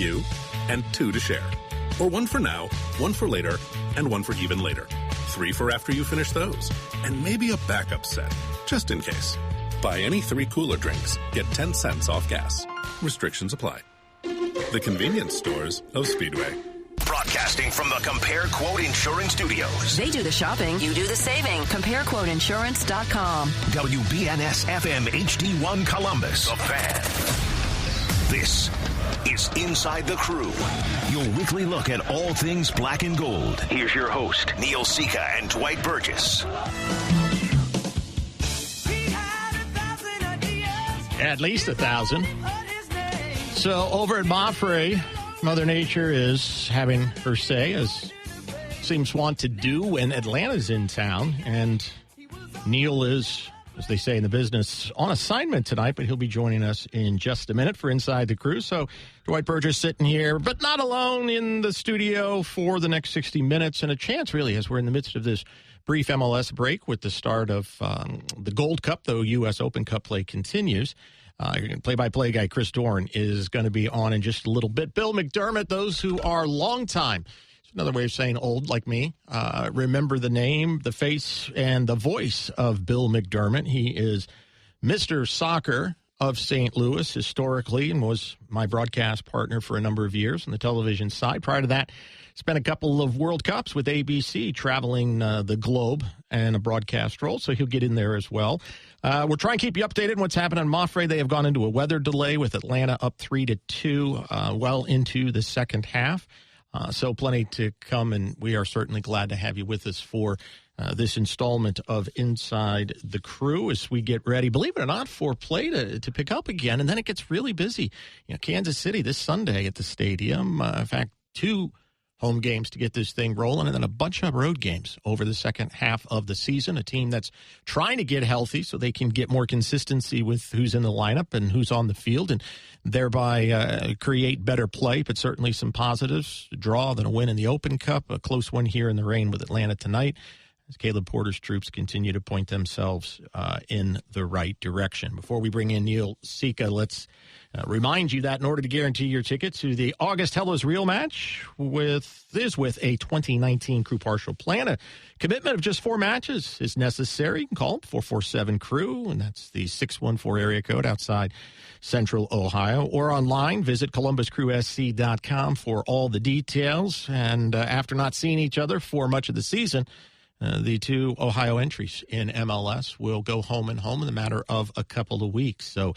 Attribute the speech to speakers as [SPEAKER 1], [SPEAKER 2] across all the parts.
[SPEAKER 1] you, and 2 to share. Or 1 for now, 1 for later, and 1 for even later. 3 for after you finish those. And maybe a backup set, just in case. Buy any 3 cooler drinks, get 10 cents off gas. Restrictions apply. The convenience stores of Speedway.
[SPEAKER 2] Broadcasting from the Compare Quote Insurance Studios.
[SPEAKER 3] They do the shopping, you do the saving. CompareQuoteInsurance.com.
[SPEAKER 2] WBNS FM HD1 Columbus. The Fan. This is Inside the Crew, your weekly look at all things black and gold. Here's your host, Neil Sika and Dwight Burgess.
[SPEAKER 4] At least 1,000. So over at Moffrey, Mother Nature is having her say, as seems want to do when Atlanta's in town. And Neil is, as they say in the business, on assignment tonight, but he'll be joining us in just a minute for Inside the Crew. So Dwight Burgess sitting here, but not alone in the studio for the next 60 minutes, and a chance, really, as we're in the midst of this brief MLS break with the start of the Gold Cup, though U.S. Open Cup play continues. Play-by-play guy Chris Doran is going to be on in just a little bit. Bill McDermott, those who are long-time, it's another way of saying old like me, remember the name, the face, and the voice of Bill McDermott. He is Mr. Soccer of St. Louis historically and was my broadcast partner for a number of years on the television side. Prior to that, spent a couple of World Cups with ABC traveling the globe and a broadcast role, so he'll get in there as well. We're trying to keep you updated on what's happening in Moffrey. They have gone into a weather delay with Atlanta up 3-2 well into the second half. So plenty to come, and we are certainly glad to have you with us for this installment of Inside the Crew as we get ready, believe it or not, for play to pick up again, and then it gets really busy. Kansas City this Sunday at the stadium. In fact, 2 home games to get this thing rolling, and then a bunch of road games over the second half of the season. A team that's trying to get healthy so they can get more consistency with who's in the lineup and who's on the field, and thereby create better play, but certainly some positives. A draw, then a win in the Open Cup, a close one here in the rain with Atlanta tonight, as Caleb Porter's troops continue to point themselves in the right direction. Before we bring in Neil Sika, let's remind you that in order to guarantee your ticket to the August Hellas Real match with a 2019 Crew partial plan, a commitment of just 4 matches is necessary. You can call 447-CREW, and that's the 614 area code outside Central Ohio. Or online, visit columbuscrewsc.com for all the details. And after not seeing each other for much of the season, the 2 Ohio entries in MLS will go home and home in the matter of a couple of weeks. So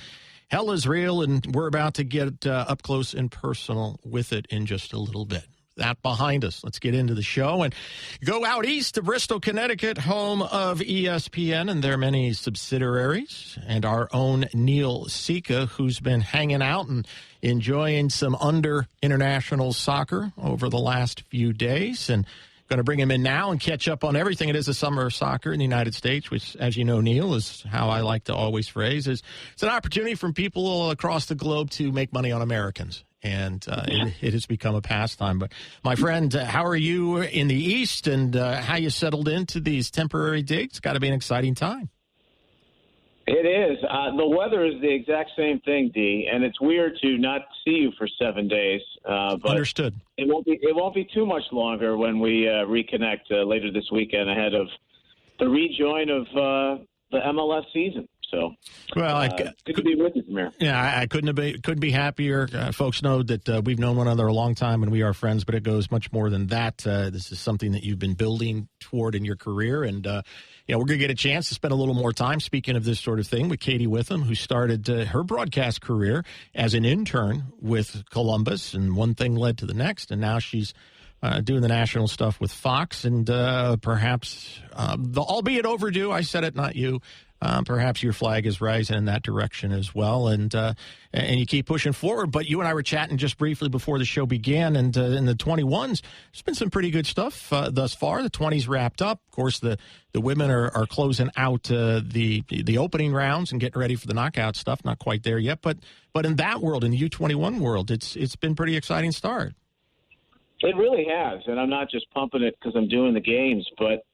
[SPEAKER 4] hell is real, and we're about to get up close and personal with it in just a little bit. That behind us, let's get into the show and go out east to Bristol, Connecticut, home of ESPN and their many subsidiaries, and our own Neil Sika, who's been hanging out and enjoying some international soccer over the last few days, and going to bring him in now and catch up on everything it is a summer of soccer in the United States, which, as you know, Neil, is how I like to always phrase, is it's an opportunity for people across the globe to make money on Americans. And it has become a pastime. But, my friend, how are you in the East, and how you settled into these temporary digs? Got to be an exciting time.
[SPEAKER 5] It is. The weather is the exact same thing, D, and it's weird to not see you for 7 days. But
[SPEAKER 4] understood.
[SPEAKER 5] It won't be too much longer when we reconnect later this weekend ahead of the rejoin of the MLS season. So, well, good to be with you, Samir.
[SPEAKER 4] Yeah, I couldn't be happier. Folks know that we've known one another a long time and we are friends, but it goes much more than that. This is something that you've been building toward in your career, and we're going to get a chance to spend a little more time, speaking of this sort of thing, with Katie Witham, who started her broadcast career as an intern with Columbus, and one thing led to the next, and now she's doing the national stuff with Fox, and perhaps, albeit overdue, I said it, not you, perhaps your flag is rising in that direction as well, and you keep pushing forward. But you and I were chatting just briefly before the show began, and in the 21s, there's been some pretty good stuff thus far. The 20s wrapped up. Of course, the women are closing out the opening rounds and getting ready for the knockout stuff. Not quite there yet, but in that world, in the U21 world, it's been pretty exciting start.
[SPEAKER 5] It really has, and I'm not just pumping it because I'm doing the games, but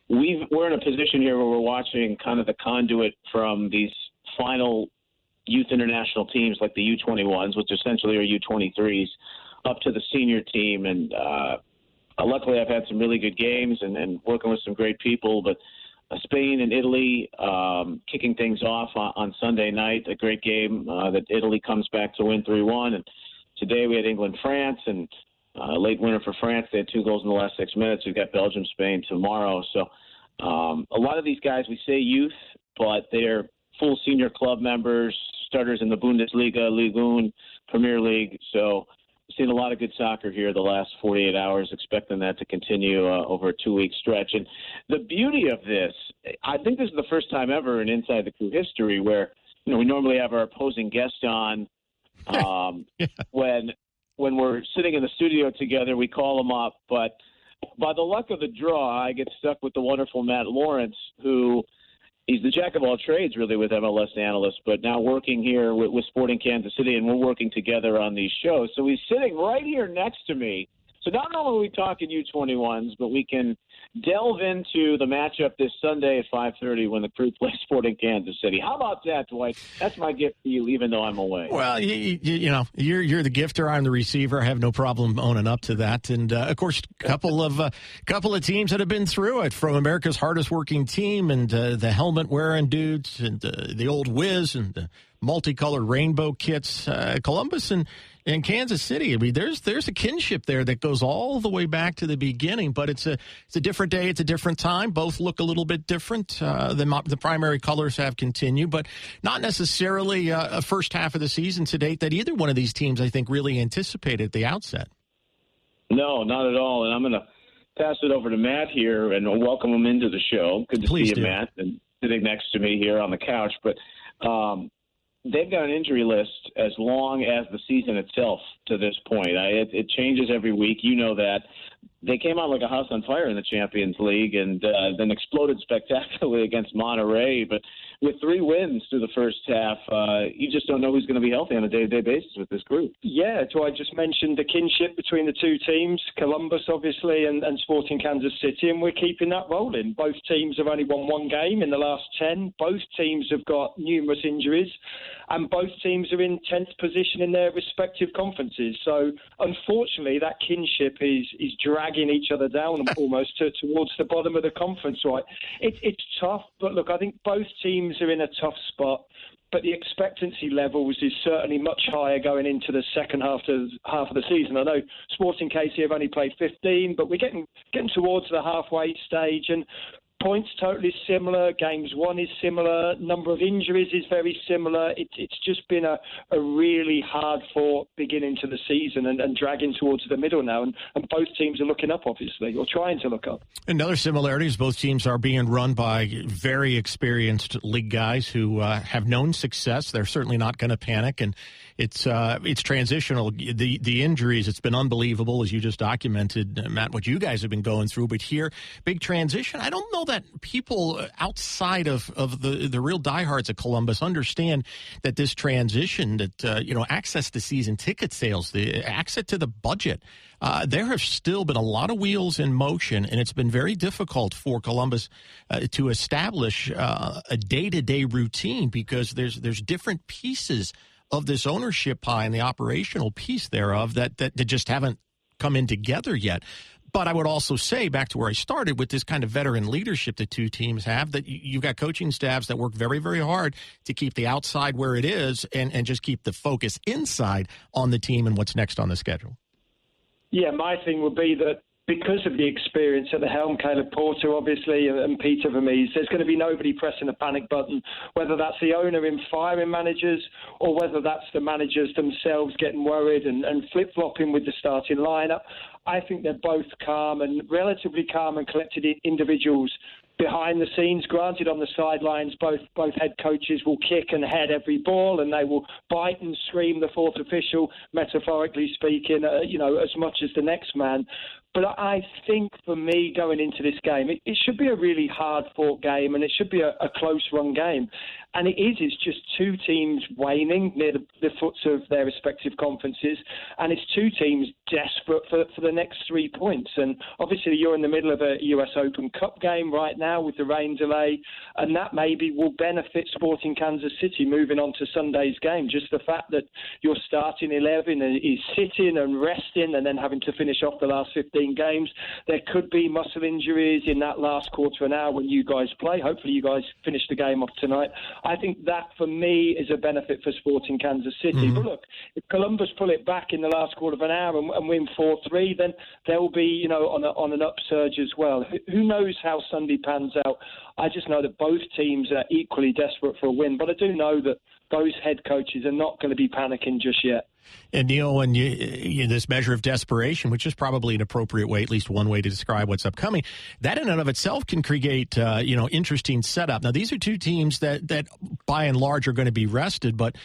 [SPEAKER 5] we're in a position here where we're watching kind of the conduit from these final youth international teams like the U21s, which essentially are U23s, up to the senior team. And luckily I've had some really good games and working with some great people. But Spain and Italy kicking things off on Sunday night, a great game that Italy comes back to win 3-1. And today we had England-France, and late winner for France. They had 2 goals in the last 6 minutes. We've got Belgium-Spain tomorrow. So a lot of these guys, we say youth, but they're full senior club members, starters in the Bundesliga, Ligue 1, Premier League. So we've seen a lot of good soccer here the last 48 hours, expecting that to continue over a 2-week stretch. And the beauty of this, I think this is the first time ever in Inside the Crew history where, we normally have our opposing guest on when we're sitting in the studio together, we call them up. But by the luck of the draw, I get stuck with the wonderful Matt Lawrence, who he's the jack of all trades, really, with MLS analysts, but now working here with Sporting Kansas City, and we're working together on these shows. So he's sitting right here next to me. So not only are we talking U21s, but we can delve into the matchup this Sunday at 5:30 when the Crew plays Sporting Kansas City. How about that, Dwight? That's my gift to you, even though I'm away.
[SPEAKER 4] Well, you're the gifter. I'm the receiver. I have no problem owning up to that. And of course, a couple of teams that have been through it, from America's hardest working team and the helmet wearing dudes and the old Wiz and the multicolored rainbow kits, Columbus and Kansas City. I mean, there's a kinship there that goes all the way back to the beginning, but it's a different day, it's a different time. Both look a little bit different. The primary colors have continued, but not necessarily a first half of the season to date that either one of these teams, I think, really anticipated at the outset.
[SPEAKER 5] No, not at all. And I'm going to pass it over to Matt here and welcome him into the show. Good to see you, Matt, and sitting next to me here on the couch. But they've got an injury list as long as the season itself to this point. It changes every week. You know that. They came out like a house on fire in the Champions League and then exploded spectacularly against Monterrey. But with 3 wins through the first half, you just don't know who's going to be healthy on a day-to-day basis with this group.
[SPEAKER 6] Yeah, so I just mentioned the kinship between the two teams, Columbus, obviously, and Sporting Kansas City, and we're keeping that rolling. Both teams have only won 1 game in the last 10. Both teams have got numerous injuries, and both teams are in 10th position in their respective conferences. So, unfortunately, that kinship is dragging each other down almost towards the bottom of the conference. Right? It's tough, but look, I think both teams are in a tough spot, but the expectancy levels is certainly much higher going into the second half of the season. I know Sporting KC have only played 15, but we're getting towards the halfway stage, and points totally similar. Games won is similar. Number of injuries is very similar. It's just been a really hard-fought beginning to the season and dragging towards the middle now. And both teams are looking up, obviously, or trying to look up. Another
[SPEAKER 4] similarity is both teams are being run by very experienced league guys who have known success. They're certainly not going to panic, and it's transitional. The injuries, it's been unbelievable, as you just documented, Matt, what you guys have been going through. But here, big transition. I don't know that people outside of the real diehards of Columbus understand that this transition, that access to season ticket sales, the access to the budget, there have still been a lot of wheels in motion, and it's been very difficult for Columbus to establish a day-to-day routine because there's different pieces of this ownership pie and the operational piece thereof that just haven't come in together yet. But I would also say, back to where I started, with this kind of veteran leadership the two teams have, that you've got coaching staffs that work very, very hard to keep the outside where it is and just keep the focus inside on the team and what's next on the schedule.
[SPEAKER 6] Yeah, my thing would be that because of the experience at the helm, Caleb Porter, obviously, and Peter Vermees, there's going to be nobody pressing the panic button, whether that's the owner in firing managers or whether that's the managers themselves getting worried and flip-flopping with the starting lineup. I think they're both relatively calm and collected individuals behind the scenes. Granted, on the sidelines, both head coaches will kick and head every ball, and they will bite and scream the fourth official, metaphorically speaking, as much as the next man. But I think for me going into this game, it should be a really hard-fought game, and it should be a close-run game. And it is. It's just two teams waning near the foots of their respective conferences, and it's two teams desperate for the next 3 points. And obviously you're in the middle of a US Open Cup game right now with the rain delay, and that maybe will benefit Sporting Kansas City moving on to Sunday's game. Just the fact that your starting 11 is sitting and resting and then having to finish off the last 15 games. There could be muscle injuries in that last quarter of an hour when you guys play. Hopefully you guys finish the game off tonight. I think that, for me, is a benefit for Sporting Kansas City.
[SPEAKER 4] Mm-hmm.
[SPEAKER 6] But look, if Columbus pull it back in the last quarter of an hour and win 4-3, then they'll be, on an upsurge as well. Who knows how Sunday pans out? I just know that both teams are equally desperate for a win. But I do know that those head coaches are not going to be panicking just yet.
[SPEAKER 4] And, Neil, when you this measure of desperation, which is probably an appropriate way, at least one way to describe what's upcoming, that in and of itself can create, interesting setup. Now, these are two teams that by and large are going to be rested, but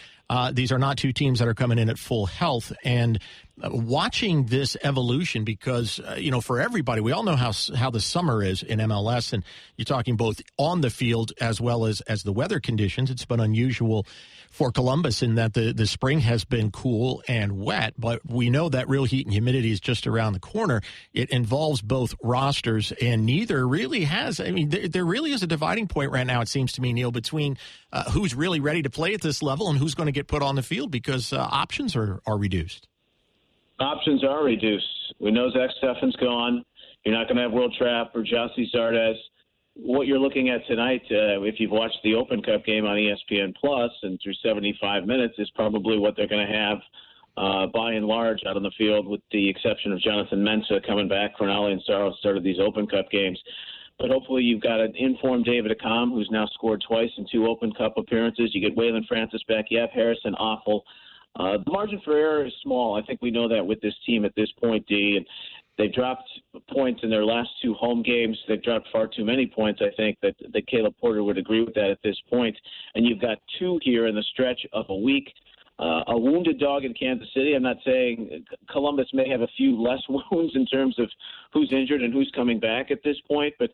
[SPEAKER 4] these are not two teams that are coming in at full health. And watching this evolution, because, for everybody, we all know how the summer is in MLS, and you're talking both on the field as well as the weather conditions. It's been unusual for Columbus in that the spring has been cool and wet, but we know that real heat and humidity is just around the corner. It involves both rosters, and neither really has. I mean, there really is a dividing point right now, it seems to me, Neil, between who's really ready to play at this level and who's going to get put on the field, because options are reduced.
[SPEAKER 5] Options are reduced. We know Zach Steffen's gone. You're not going to have Will Trapp or Jossie Zardes. What you're looking at tonight, if you've watched the Open Cup game on ESPN Plus and through 75 minutes, is probably what they're going to have by and large out on the field, with the exception of Jonathan Mensah coming back for an Ali and Saros started these Open Cup games. But hopefully you've got an informed David Accam, who's now scored twice in 2 Open Cup appearances. You get Waylon Francis back. You have Harrison Awful. The margin for error is small. I think we know that with this team at this point, D. And they've dropped points in their last 2 home games. They've dropped far too many points, I think, that Caleb Porter would agree with that at this point. And you've got 2 here in the stretch of a week. A wounded dog in Kansas City. I'm not saying Columbus may have a few less wounds in terms of who's injured and who's coming back at this point, but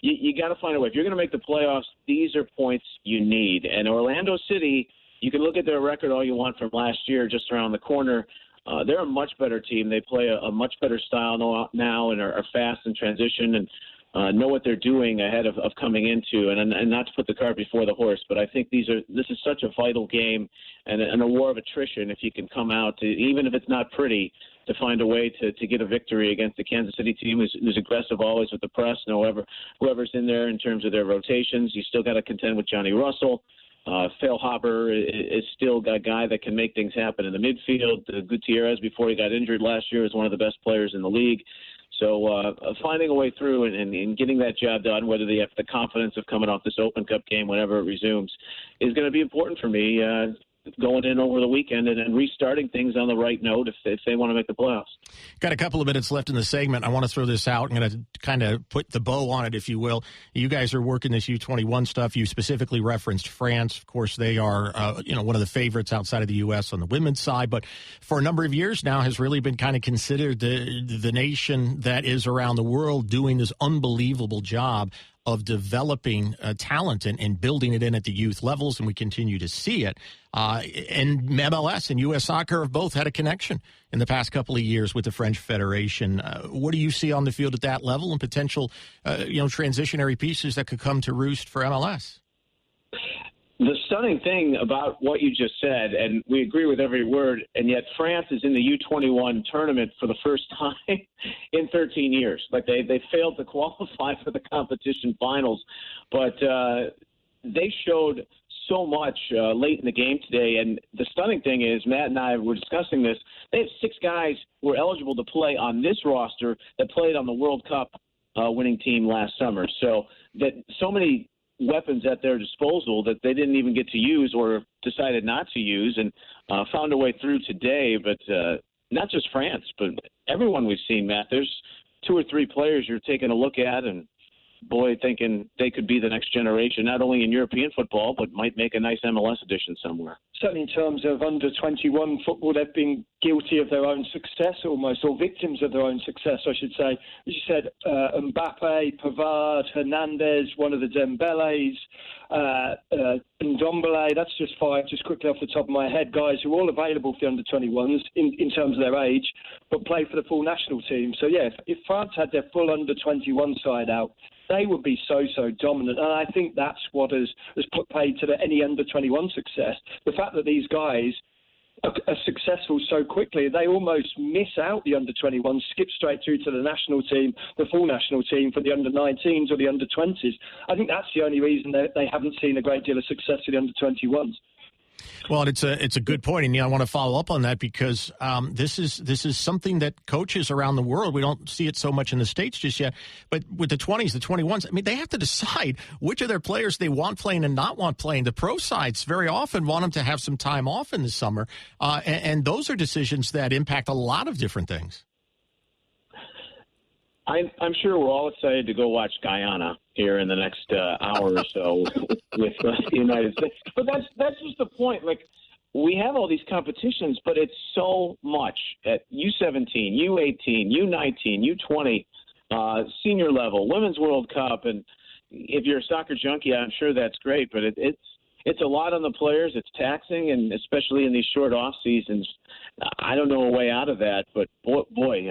[SPEAKER 5] you got to find a way. If you're going to make the playoffs, these are points you need. And Orlando City, you can look at their record all you want from last year, just around the corner. They're a much better team. They play a much better style now and are fast in transition and know what they're doing ahead of coming into. And not to put the cart before the horse, but I think this is such a vital game and a war of attrition if you can come out, even if it's not pretty, to find a way to get a victory against the Kansas City team who's aggressive always with the press. Whoever's in there in terms of their rotations, you still got to contend with Johnny Russell. Phil Haber is still a guy that can make things happen in the midfield. Gutierrez, before he got injured last year, is one of the best players in the league. So finding a way through and getting that job done, whether they have the confidence of coming off this Open Cup game whenever it resumes, is going to be important for me going in over the weekend and restarting things on the right note if they want to make the playoffs.
[SPEAKER 4] Got a couple of minutes left in the segment. I want to throw this out. I'm going to kind of put the bow on it, if you will. You guys are working this U21 stuff. You specifically referenced France. Of course, they are one of the favorites outside of the U.S. on the women's side, but for a number of years now has really been kind of considered the nation that is around the world doing this unbelievable job of developing talent and building it in at the youth levels, and we continue to see it. And MLS and U.S. Soccer have both had a connection in the past couple of years with the French Federation. What do you see on the field at that level and potential, transitionary pieces that could come to roost for MLS?
[SPEAKER 5] The stunning thing about what you just said, and we agree with every word, and yet France is in the U21 tournament for the first time in 13 years. Like they failed to qualify for the competition finals, but they showed so much late in the game today. And the stunning thing is, Matt and I were discussing this, they have 6 guys who are eligible to play on this roster that played on the World Cup winning team last summer. So that so many weapons at their disposal that they didn't even get to use or decided not to use, and found a way through today. But not just France, but everyone we've seen, Matt. There's 2 or 3 players you're taking a look at, and boy, thinking they could be the next generation, not only in European football, but might make a nice MLS addition somewhere.
[SPEAKER 6] Certainly in terms of under-21 football, they've been guilty of their own success almost, or victims of their own success, I should say. As you said, Mbappe, Pavard, Hernandez, one of the Dembeles, Ndombele, that's just 5, just quickly off the top of my head, guys who are all available for the under-21s in terms of their age, but play for the full national team. So, yeah, if France had their full under-21 side out, they would be so dominant. And I think that's what has put paid to any under-21 success. The fact that these guys are successful so quickly, they almost miss out the under-21, skip straight through to the national team, the full national team for the under-19s or the under-20s. I think that's the only reason they haven't seen a great deal of success with the under-21s.
[SPEAKER 4] Well, it's a good point, and I want to follow up on that because this is something that coaches around the world, we don't see it so much in the States just yet, but with the 20s, the 21s, I mean, they have to decide which of their players they want playing and not want playing. The pro sides very often want them to have some time off in the summer, and those are decisions that impact a lot of different things.
[SPEAKER 5] I'm sure we're all excited to go watch Guyana here in the next hour or so with the United States. But that's just the point. Like, we have all these competitions, but it's so much at U17, U18, U19, U20, senior level, Women's World Cup. And if you're a soccer junkie, I'm sure that's great, but it's a lot on the players. It's taxing, and especially in these short off seasons. I don't know a way out of that, but boy,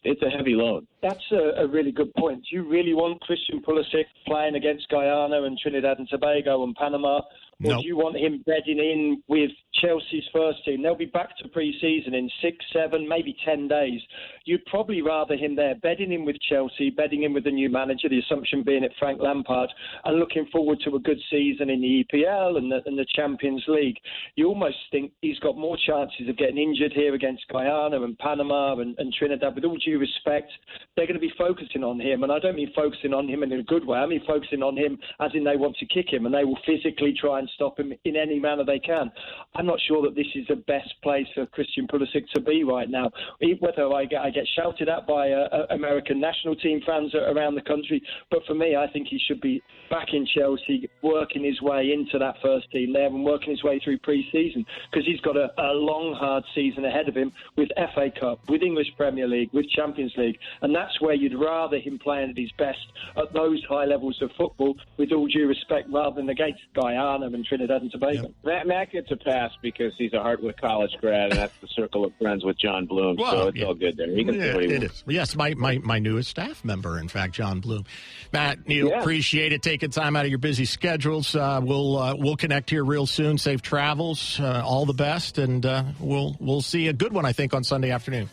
[SPEAKER 5] it's a heavy load.
[SPEAKER 6] That's a really good point. Do you really want Christian Pulisic playing against Guyana and Trinidad and Tobago and Panama? Or
[SPEAKER 4] Nope.
[SPEAKER 6] do you want him bedding in with Chelsea's first team? They'll be back to pre-season in 6, 7, maybe 10 days. You'd probably rather him there, bedding in with Chelsea, bedding in with the new manager, the assumption being at Frank Lampard, and looking forward to a good season in the EPL and the Champions League. You almost think he's got more chances of getting injured here against Guyana and Panama and Trinidad. With all due respect, they're going to be focusing on him, and I don't mean focusing on him in a good way. I mean focusing on him as in they want to kick him, and they will physically try and stop him in any manner they can. I'm not sure that this is the best place for Christian Pulisic to be right now. Whether I get shouted at by American national team fans around the country, but for me, I think he should be back in Chelsea, working his way into that first team there and working his way through pre-season, because he's got a long, hard season ahead of him with FA Cup, with English Premier League, with Champions League, and that's where you'd rather him playing at his best at those high levels of football, with all due respect, rather than against Guyana and Trinidad and Tobago.
[SPEAKER 5] Yep. Matt gets a pass because he's a Hartwood College grad, and that's the circle of friends with John Bloom, so it's all good there. He can say what he wants.
[SPEAKER 4] Yes, my newest staff member, in fact, John Bloom. Matt, Neil, appreciate it taking time out of your busy schedules. We'll connect here real soon. Safe travels, all the best, and we'll see a good one, I think, on Sunday afternoon.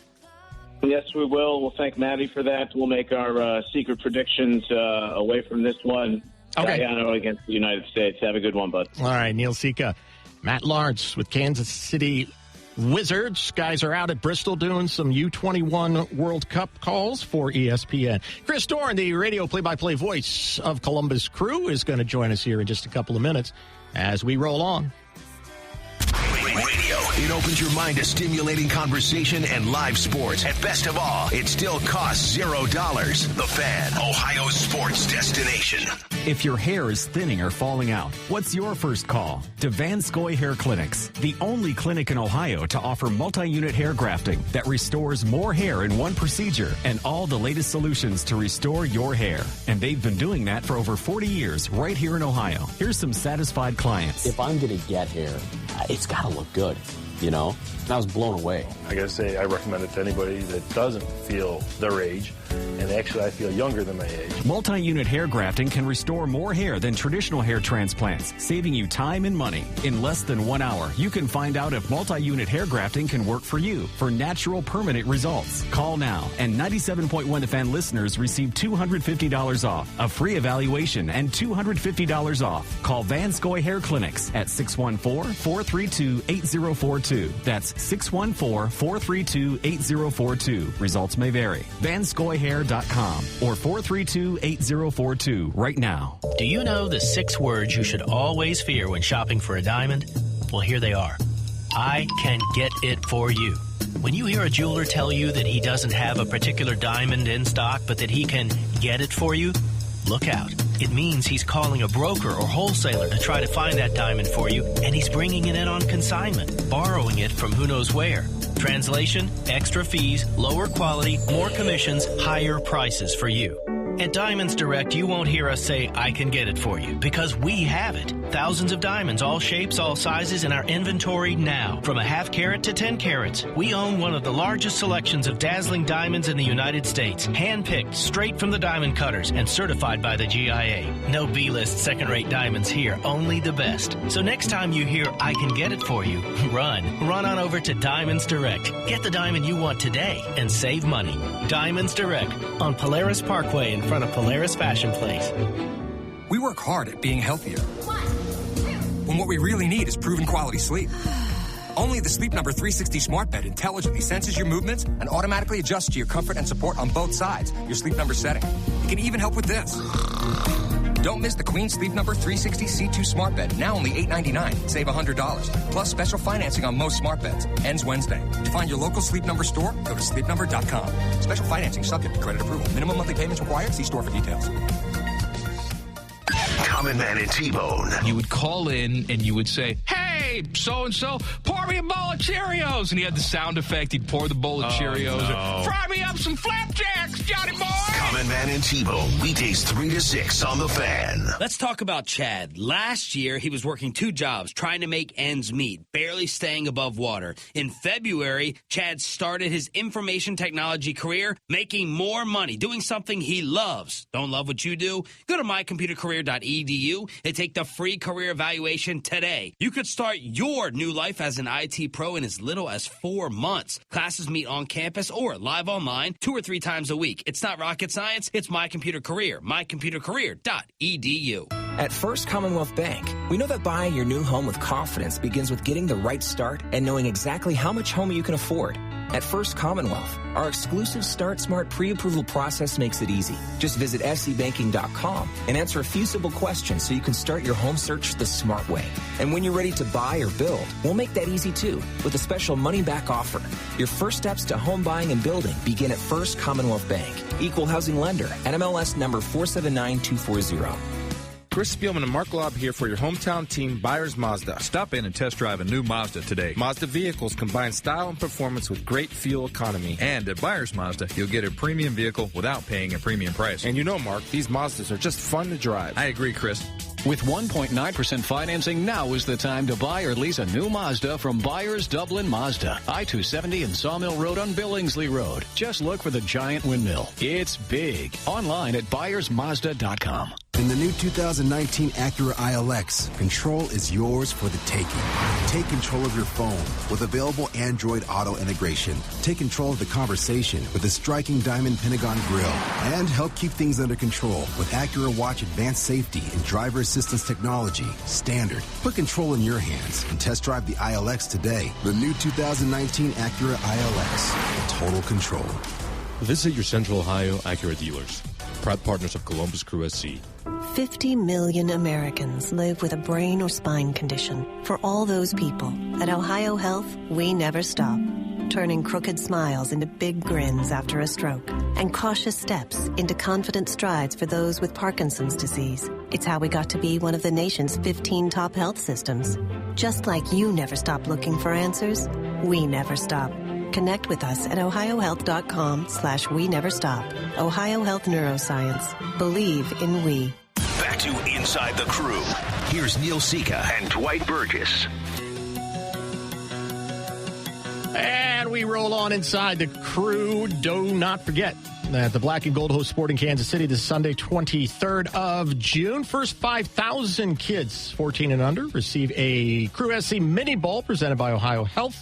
[SPEAKER 5] Yes, we will. We'll thank Maddie for that. We'll make our secret predictions away from this one.
[SPEAKER 4] Okay.
[SPEAKER 5] Guyana against the United States. Have a good one, bud.
[SPEAKER 4] All right, Neil Sika. Matt Lawrence with Kansas City Wizards. Guys are out at Bristol doing some U21 World Cup calls for ESPN. Chris Doran, the radio play-by-play voice of Columbus Crew, is going to join us here in just a couple of minutes as we roll on.
[SPEAKER 2] Radio. It opens your mind to stimulating conversation and live sports. And best of all, it still costs $0. The Fan, Ohio's sports destination.
[SPEAKER 7] If your hair is thinning or falling out, what's your first call? To Van Scoy Hair Clinics, the only clinic in Ohio to offer multi-unit hair grafting that restores more hair in one procedure and all the latest solutions to restore your hair. And they've been doing that for over 40 years right here in Ohio. Here's some satisfied clients.
[SPEAKER 8] If I'm going to get hair, it's got to look good, you know? And I was blown away.
[SPEAKER 9] I got to say, I recommend it to anybody that doesn't feel their age. And actually, I feel younger than my age.
[SPEAKER 7] Multi-unit hair grafting can restore more hair than traditional hair transplants, saving you time and money. In less than 1 hour, you can find out if multi-unit hair grafting can work for you for natural, permanent results. Call now, and 97.1 The Fan listeners receive $250 off, a free evaluation, and $250 off. Call Van Scoy Hair Clinics at 614-432-8042. That's 614-432-8042. Results may vary. VanScoyHair.com or 432-8042 right now.
[SPEAKER 10] Do you know the 6 words you should always fear when shopping for a diamond? Well, here they are. I can get it for you. When you hear a jeweler tell you that he doesn't have a particular diamond in stock, but that he can get it for you, look out. It means he's calling a broker or wholesaler to try to find that diamond for you, and he's bringing it in on consignment, borrowing it from who knows where. Translation, extra fees, lower quality, more commissions, higher prices for you. At Diamonds Direct, you won't hear us say, I can get it for you, because we have it. Thousands of diamonds, all shapes, all sizes in our inventory now. From a half carat to 10 carats, we own one of the largest selections of dazzling diamonds in the United States. Hand-picked straight from the diamond cutters and certified by the GIA. No B-list second-rate diamonds here, only the best. So next time you hear, I can get it for you, run on over to Diamonds Direct. Get the diamond you want today and save money. Diamonds Direct on Polaris Parkway in front of Polaris Fashion Place.
[SPEAKER 11] We work hard at being healthier. When what we really need is proven quality sleep. Only the Sleep Number 360 smart bed intelligently senses your movements and automatically adjusts to your comfort and support on both sides, your Sleep Number setting. It can even help with this. Don't miss the Queen Sleep Number 360 C2 smart bed, now only $899. Save $100. Plus special financing on most smart beds. Ends Wednesday. To find your local Sleep Number store, go to sleepnumber.com. Special financing subject to credit approval. Minimum monthly payments required. See store for details.
[SPEAKER 2] Common Man and T-Bone.
[SPEAKER 12] You would call in and you would say, hey, so-and-so, pour me a bowl of Cheerios. And he had the sound effect. He'd pour the bowl of Cheerios.
[SPEAKER 2] No.
[SPEAKER 12] Fry me up some flapjacks, Johnny boy.
[SPEAKER 2] Common Man and T-Bone, weekdays 3 to 6 on The Fan.
[SPEAKER 13] Let's talk about Chad. Last year, he was working 2 jobs, trying to make ends meet, barely staying above water. In February, Chad started his information technology career, making more money, doing something he loves. Don't love what you do? Go to mycomputercareer.edu and take the free career evaluation today. You could start your new life as an IT pro in as little as 4 months. Classes meet on campus or live online 2 or 3 times a week. It's not rocket science. It's My Computer Career. mycomputercareer.edu.
[SPEAKER 14] At First Commonwealth Bank, we know that buying your new home with confidence begins with getting the right start and knowing exactly how much home you can afford. At First Commonwealth, our exclusive Start Smart pre-approval process makes it easy. Just visit fcbanking.com and answer a few simple questions so you can start your home search the smart way. And when you're ready to buy or build, we'll make that easy too with a special money-back offer. Your first steps to home buying and building begin at First Commonwealth Bank. Equal housing lender, NMLS number 479240.
[SPEAKER 15] Chris Spielman and Mark Lobb here for your hometown team, Buyers Mazda.
[SPEAKER 16] Stop in and test drive a new Mazda today.
[SPEAKER 15] Mazda vehicles combine style and performance with great fuel economy.
[SPEAKER 16] And at Buyers Mazda, you'll get a premium vehicle without paying a premium price.
[SPEAKER 15] And you know, Mark, these Mazdas are just fun to drive.
[SPEAKER 16] I agree, Chris.
[SPEAKER 17] With 1.9% financing, now is the time to buy or lease a new Mazda from Buyers Dublin Mazda. I-270 and Sawmill Road on Billingsley Road. Just look for the giant windmill. It's big. Online at buyersmazda.com.
[SPEAKER 18] In the new 2019 Acura ILX, control is yours for the taking. Take control of your phone with available Android Auto integration. Take control of the conversation with a striking diamond Pentagon grille. And help keep things under control with Acura Watch Advanced Safety and Driver Assistance Technology. Standard. Put control in your hands and test drive the ILX today. The new 2019 Acura ILX. Total control.
[SPEAKER 19] Visit your Central Ohio Acura dealers. Proud partners of Columbus Crew SC.
[SPEAKER 20] 50 million Americans live with a brain or spine condition. For all those people, at Ohio Health, we never stop. Turning crooked smiles into big grins after a stroke, and cautious steps into confident strides for those with Parkinson's disease. It's how we got to be one of the nation's 15 top health systems. Just like you never stop looking for answers, we never stop. Connect with us at ohiohealth.com/we never stop. Ohio Health Neuroscience. Believe in we.
[SPEAKER 2] Back to Inside the Crew. Here's Neil Sika and Dwight Burgess.
[SPEAKER 4] And we roll on Inside the Crew. Do not forget that the Black and Gold host Sporting Kansas City this Sunday, 23rd of June. First 5,000 kids 14 and under receive a Crew SC Mini Bowl presented by Ohio Health.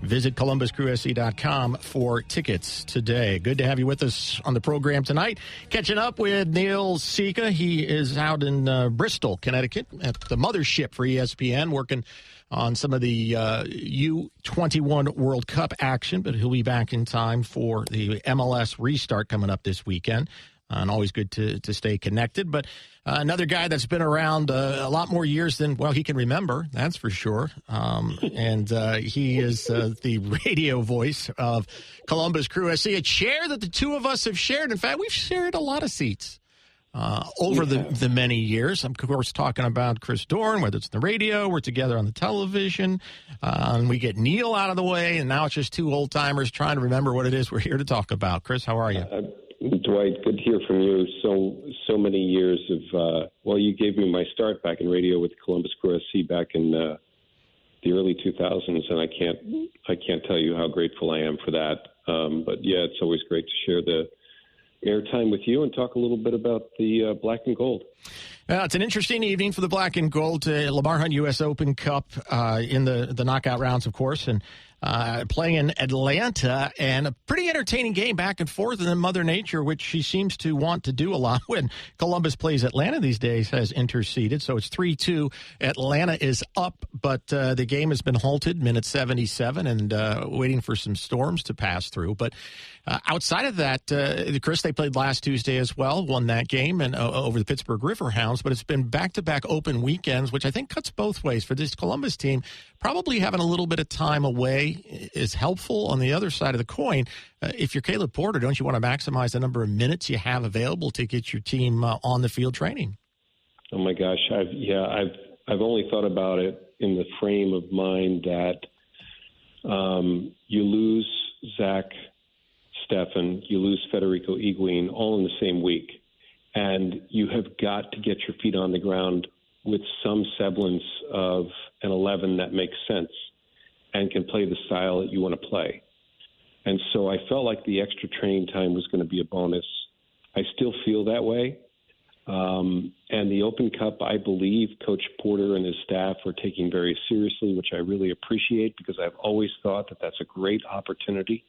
[SPEAKER 4] Visit ColumbusCrewSC.com for tickets today. Good to have you with us on the program tonight. Catching up with Neil Sika. He is out in Bristol, Connecticut at the mothership for ESPN, working on some of the U21 World Cup action, but he'll be back in time for the MLS restart coming up this weekend. And always good to stay connected. But another guy that's been around a lot more years than, well, he can remember, that's for sure. And he is the radio voice of Columbus Crew SC, a chair that the two of us have shared. In fact, we've shared a lot of seats over the many years. I'm, of course, talking about Chris Doran, whether it's the radio, we're together on the television, and we get Neil out of the way, and now it's just two old-timers trying to remember what it is we're here to talk about. Chris, how are you?
[SPEAKER 21] Dwight, good to hear from you. So many years of, you gave me my start back in radio with Columbus Crew SC back in the early 2000s, and I can't tell you how grateful I am for that. But yeah, it's always great to share the airtime with you and talk a little bit about the Black and Gold.
[SPEAKER 4] It's an interesting evening for the Black and Gold. Lamar Hunt U.S. Open Cup in the knockout rounds, of course, and playing in Atlanta, and a pretty entertaining game back and forth. And then Mother Nature, which she seems to want to do a lot when Columbus plays Atlanta these days, has interceded. So it's 3-2. Atlanta is up, but the game has been halted, minute 77, and waiting for some storms to pass through. But outside of that, Chris, they played last Tuesday as well, won that game and over the Pittsburgh Riverhounds. But it's been back-to-back open weekends, which I think cuts both ways for this Columbus team. Probably having a little bit of time away is helpful. On the other side of the coin, if you're Caleb Porter, don't you want to maximize the number of minutes you have available to get your team on the field training?
[SPEAKER 21] Oh my gosh, I've only thought about it in the frame of mind that you lose Zach Steffen, you lose Federico Higuain all in the same week, and you have got to get your feet on the ground with some semblance of an 11 that makes sense and can play the style that you want to play. And so I felt like the extra training time was going to be a bonus. I still feel that way. And the Open Cup, I believe Coach Porter and his staff are taking very seriously, which I really appreciate, because I've always thought that that's a great opportunity,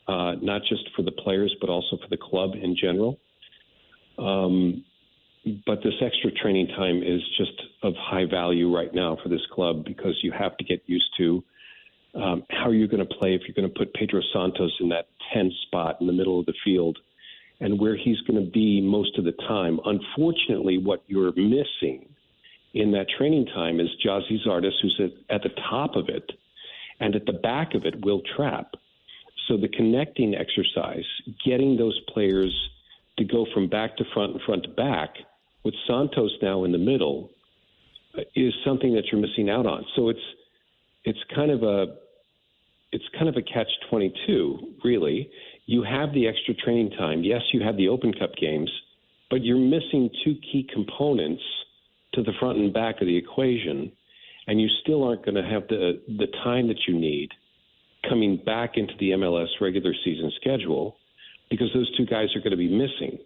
[SPEAKER 21] not just for the players, but also for the club in general. But this extra training time is just of high value right now for this club, because you have to get used to how you're going to play if you're going to put Pedro Santos in that 10 spot in the middle of the field and where he's going to be most of the time. Unfortunately, what you're missing in that training time is Jazzy Zardes, who's at the top of it, and at the back of it, Will Trapp. So the connecting exercise, getting those players to go from back to front and front to back, with Santos now in the middle, is something that you're missing out on. So it's kind of a catch-22, really. You have the extra training time. Yes, you have the Open Cup games, but you're missing two key components to the front and back of the equation, and you still aren't going to have the time that you need coming back into the MLS regular season schedule, because those two guys are going to be missing.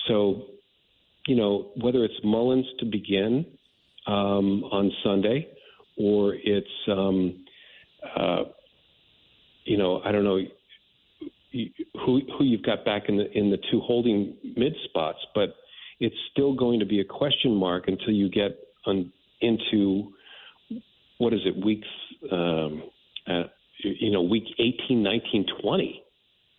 [SPEAKER 21] So, whether it's Mullins to begin on Sunday, or it's, I don't know who you've got back in the two holding mid spots, but it's still going to be a question mark until you get into, what is it, week 18, 19, 20.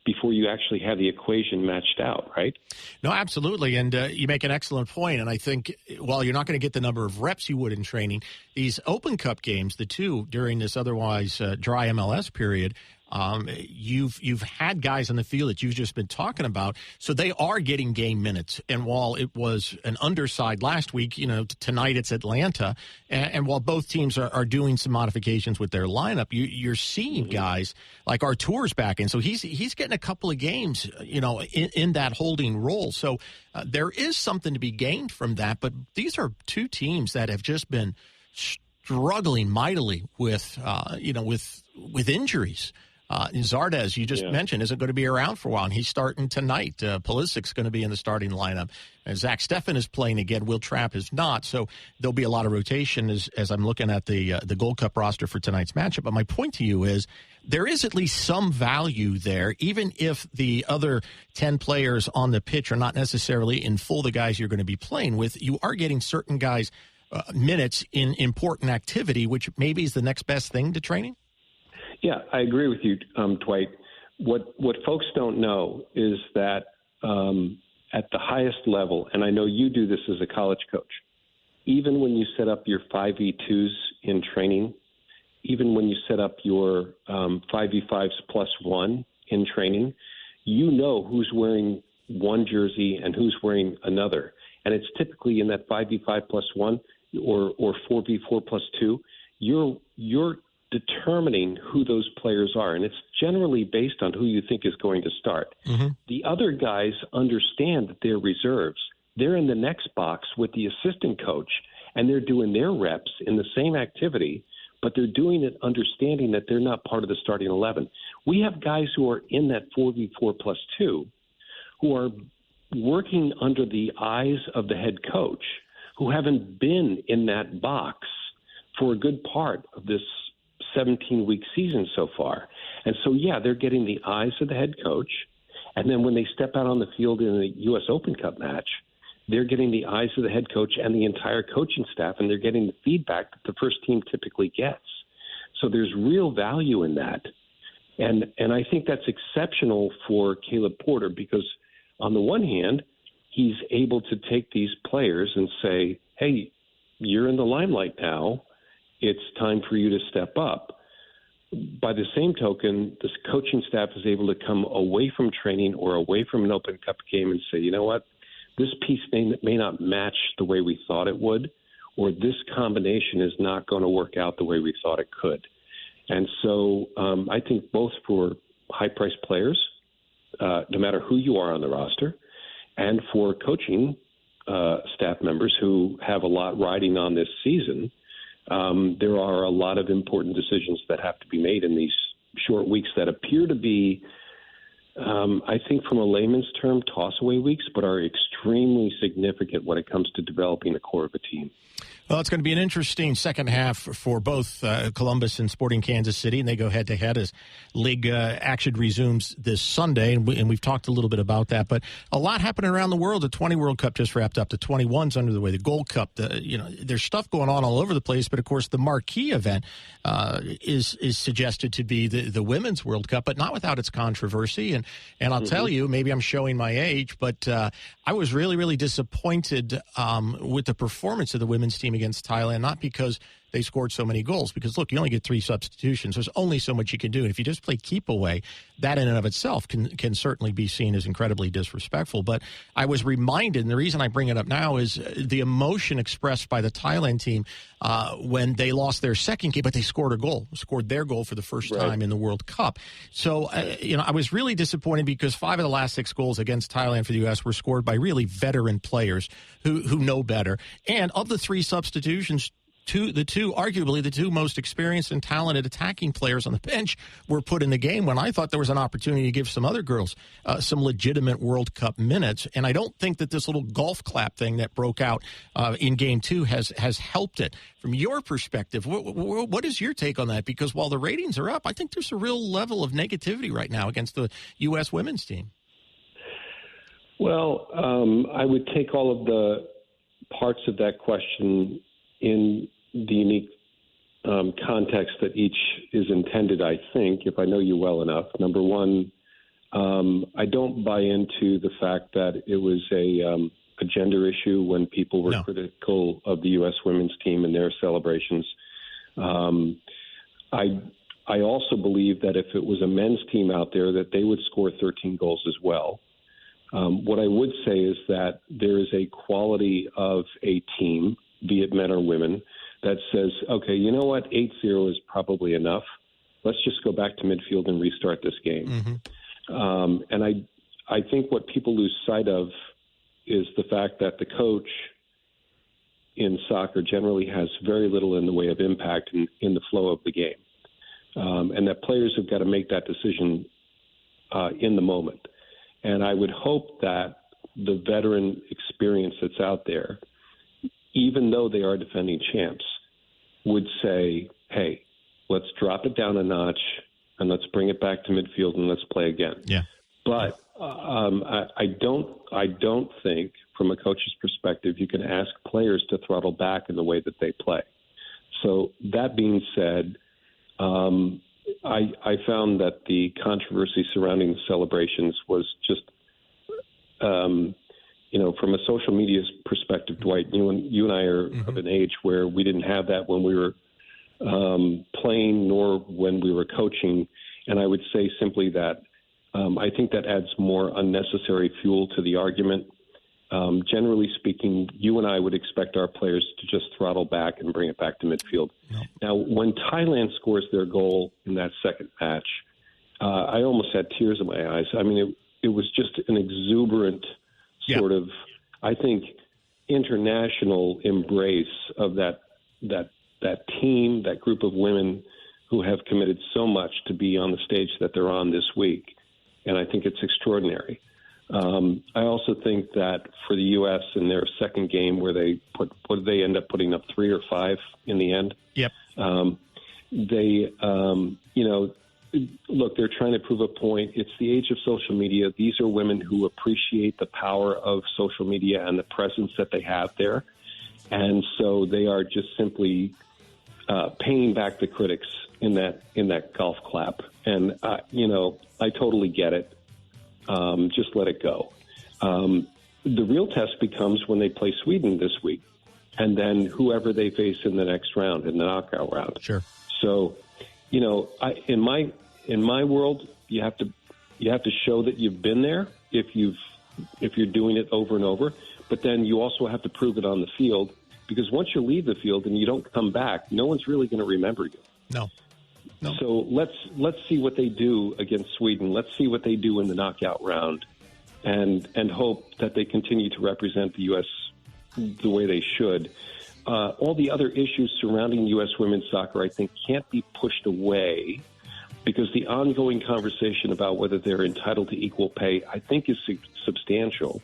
[SPEAKER 21] Before you actually have the equation matched out, right?
[SPEAKER 4] No, absolutely. And you make an excellent point. And I think while you're not going to get the number of reps you would in training, these Open Cup games, the two during this otherwise dry MLS period, you've had guys on the field that you've just been talking about, so they are getting game minutes. And while it was an underside last week, tonight it's Atlanta, and while both teams are doing some modifications with their lineup, you're seeing guys like Artur's back in, so he's getting a couple of games, in that holding role. So there is something to be gained from that. But these are two teams that have just been struggling mightily with injuries. Zardes, you just mentioned, isn't going to be around for a while, and he's starting tonight. Pulisic's going to be in the starting lineup. And Zach Steffen is playing again. Will Trapp is not. So there'll be a lot of rotation as I'm looking at the Gold Cup roster for tonight's matchup. But my point to you is there is at least some value there, even if the other 10 players on the pitch are not necessarily in full the guys you're going to be playing with. You are getting certain guys minutes in important activity, which maybe is the next best thing to training.
[SPEAKER 21] Yeah, I agree with you, Dwight. What folks don't know is that at the highest level, and I know you do this as a college coach, even when you set up your 5v2s in training, even when you set up your 5v5s +1 in training, you know who's wearing one jersey and who's wearing another. And it's typically in that 5v5+1 or 4v4+2. You're determining who those players are, and it's generally based on who you think is going to start.
[SPEAKER 4] Mm-hmm.
[SPEAKER 21] The other guys understand that they're reserves. They're in the next box with the assistant coach, and they're doing their reps in the same activity, but they're doing it understanding that they're not part of the starting 11. We have guys who are in that 4v4+2 who are working under the eyes of the head coach, who haven't been in that box for a good part of this 17-week season so far. And so, yeah, they're getting the eyes of the head coach. And then when they step out on the field in the U.S. Open Cup match, they're getting the eyes of the head coach and the entire coaching staff, and they're getting the feedback that the first team typically gets. So there's real value in that. And I think that's exceptional for Caleb Porter because, on the one hand, he's able to take these players and say, hey, you're in the limelight now. It's time for you to step up. By the same token, this coaching staff is able to come away from training or away from an Open Cup game and say, you know what, this piece may not match the way we thought it would, or this combination is not going to work out the way we thought it could. And so I think both for high-priced players, no matter who you are on the roster, and for coaching staff members who have a lot riding on this season, there are a lot of important decisions that have to be made in these short weeks that appear to be, I think from a layman's term, toss-away weeks, but are extremely significant when it comes to developing the core of a team.
[SPEAKER 4] Well, it's going to be an interesting second half for both Columbus and Sporting Kansas City, and they go head-to-head as league action resumes this Sunday, and we've talked a little bit about that. But a lot happening around the world. The 20 World Cup just wrapped up. The 21's under the way. The Gold Cup. There's stuff going on all over the place, but, of course, the marquee event is suggested to be the Women's World Cup, but not without its controversy. And I'll tell you, maybe I'm showing my age, but I was really, really disappointed with the performance of the women's team against Thailand, not because they scored so many goals, because, look, you only get 3 substitutions. There's only so much you can do. And if you just play keep away, that in and of itself can certainly be seen as incredibly disrespectful. But I was reminded, and the reason I bring it up now is the emotion expressed by the Thailand team when they lost their second game, but they scored their goal for the first time in the World Cup. So, I was really disappointed because 5 of the last 6 goals against Thailand for the U.S. were scored by really veteran players who know better. And of the 3 substitutions, arguably the two most experienced and talented attacking players on the bench were put in the game when I thought there was an opportunity to give some other girls some legitimate World Cup minutes. And I don't think that this little golf clap thing that broke out in Game 2 has helped it. From your perspective, what is your take on that? Because while the ratings are up, I think there's a real level of negativity right now against the U.S. women's team.
[SPEAKER 21] Well, I would take all of the parts of that question in the unique context that each is intended, I think, if I know you well enough. Number one, I don't buy into the fact that it was a gender issue when people were critical of the U.S. women's team and their celebrations. I also believe that if it was a men's team out there, that they would score 13 goals as well. What I would say is that there is a quality of a team, be it men or women, that says, okay, you know what, 8-0 is probably enough. Let's just go back to midfield and restart this game. Mm-hmm. And I think what people lose sight of is the fact that the coach in soccer generally has very little in the way of impact in the flow of the game. And that players have got to make that decision in the moment. And I would hope that the veteran experience that's out there, even though they are defending champs, would say, hey, let's drop it down a notch and let's bring it back to midfield and let's play again.
[SPEAKER 4] Yeah.
[SPEAKER 21] But I don't think, from a coach's perspective, you can ask players to throttle back in the way that they play. So that being said, I found that the controversy surrounding the celebrations was just, from a social media perspective, Dwight, you and I are of an age where we didn't have that when we were playing nor when we were coaching. And I would say simply that I think that adds more unnecessary fuel to the argument. Generally speaking, you and I would expect our players to just throttle back and bring it back to midfield. No. Now, when Thailand scores their goal in that second match, I almost had tears in my eyes. I mean, it was just an exuberant sort of, I think, international embrace of that team, that group of women who have committed so much to be on the stage that they're on this week. And I think it's extraordinary. I also think that for the U.S. in their second game where they end up putting up 3 or 5 in the end?
[SPEAKER 4] Yep.
[SPEAKER 21] Look, they're trying to prove a point. It's the age of social media. These are women who appreciate the power of social media and the presence that they have there. And so they are just simply paying back the critics in that golf clap. And, I totally get it. Just let it go. The real test becomes when they play Sweden this week, and then whoever they face in the next round, in the knockout round.
[SPEAKER 4] Sure.
[SPEAKER 21] So, in my world, you have to show that you've been there if you're doing it over and over. But then you also have to prove it on the field, because once you leave the field and you don't come back, no one's really going to remember you.
[SPEAKER 4] No.
[SPEAKER 21] So let's see what they do against Sweden. Let's see what they do in the knockout round, and hope that they continue to represent the U.S. the way they should. All the other issues surrounding U.S. women's soccer, I think, can't be pushed away, because the ongoing conversation about whether they're entitled to equal pay, I think, is substantial.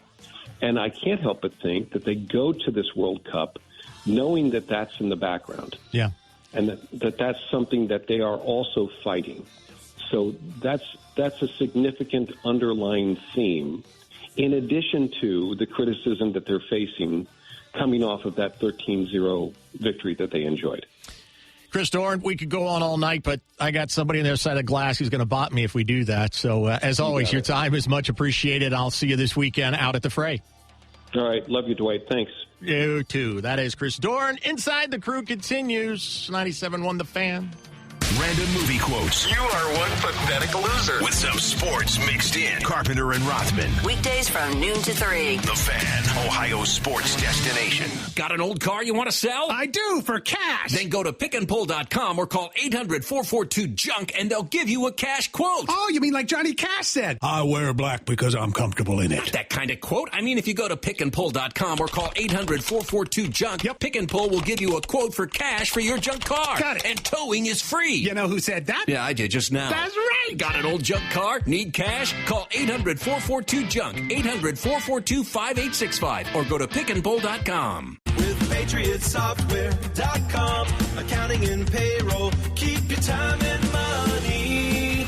[SPEAKER 21] And I can't help but think that they go to this World Cup knowing that that's in the background.
[SPEAKER 4] Yeah.
[SPEAKER 21] And that's something that they are also fighting. So that's a significant underlying theme, in addition to the criticism that they're facing coming off of that 13-0 victory that they enjoyed.
[SPEAKER 4] Chris Doran, we could go on all night, but I got somebody on the other side of the glass who's going to bot me if we do that. So, as always, your time is much appreciated. I'll see you this weekend out at the Fray.
[SPEAKER 21] All right. Love you, Dwight. Thanks.
[SPEAKER 4] You too. That is Chris Doran. Inside the Crew continues. 97.1 The Fan.
[SPEAKER 2] Random movie quotes.
[SPEAKER 1] You are one pathetic loser.
[SPEAKER 2] With some sports mixed in. Carpenter and Rothman.
[SPEAKER 3] Weekdays from noon to 3.
[SPEAKER 2] The Fan, Ohio's sports destination.
[SPEAKER 22] Got an old car you want to sell?
[SPEAKER 23] I do, for cash.
[SPEAKER 22] Then go to pickandpull.com or call 800-442-JUNK and they'll give you a cash quote.
[SPEAKER 23] Oh, you mean like Johnny Cash said? I wear black because I'm comfortable in it.
[SPEAKER 22] Not that kind of quote. I mean, if you go to pickandpull.com or call 800-442-JUNK, Pick and Pull will give you a quote for cash for your junk car.
[SPEAKER 23] Got it.
[SPEAKER 22] And towing is free.
[SPEAKER 23] You know who said that?
[SPEAKER 22] Yeah, I did just now.
[SPEAKER 23] That's right.
[SPEAKER 22] Got an old junk car? Need cash? Call 800-442-JUNK, 800-442-5865, or go to pickandpull.com.
[SPEAKER 1] With PatriotSoftware.com, accounting and payroll, keep your time and money.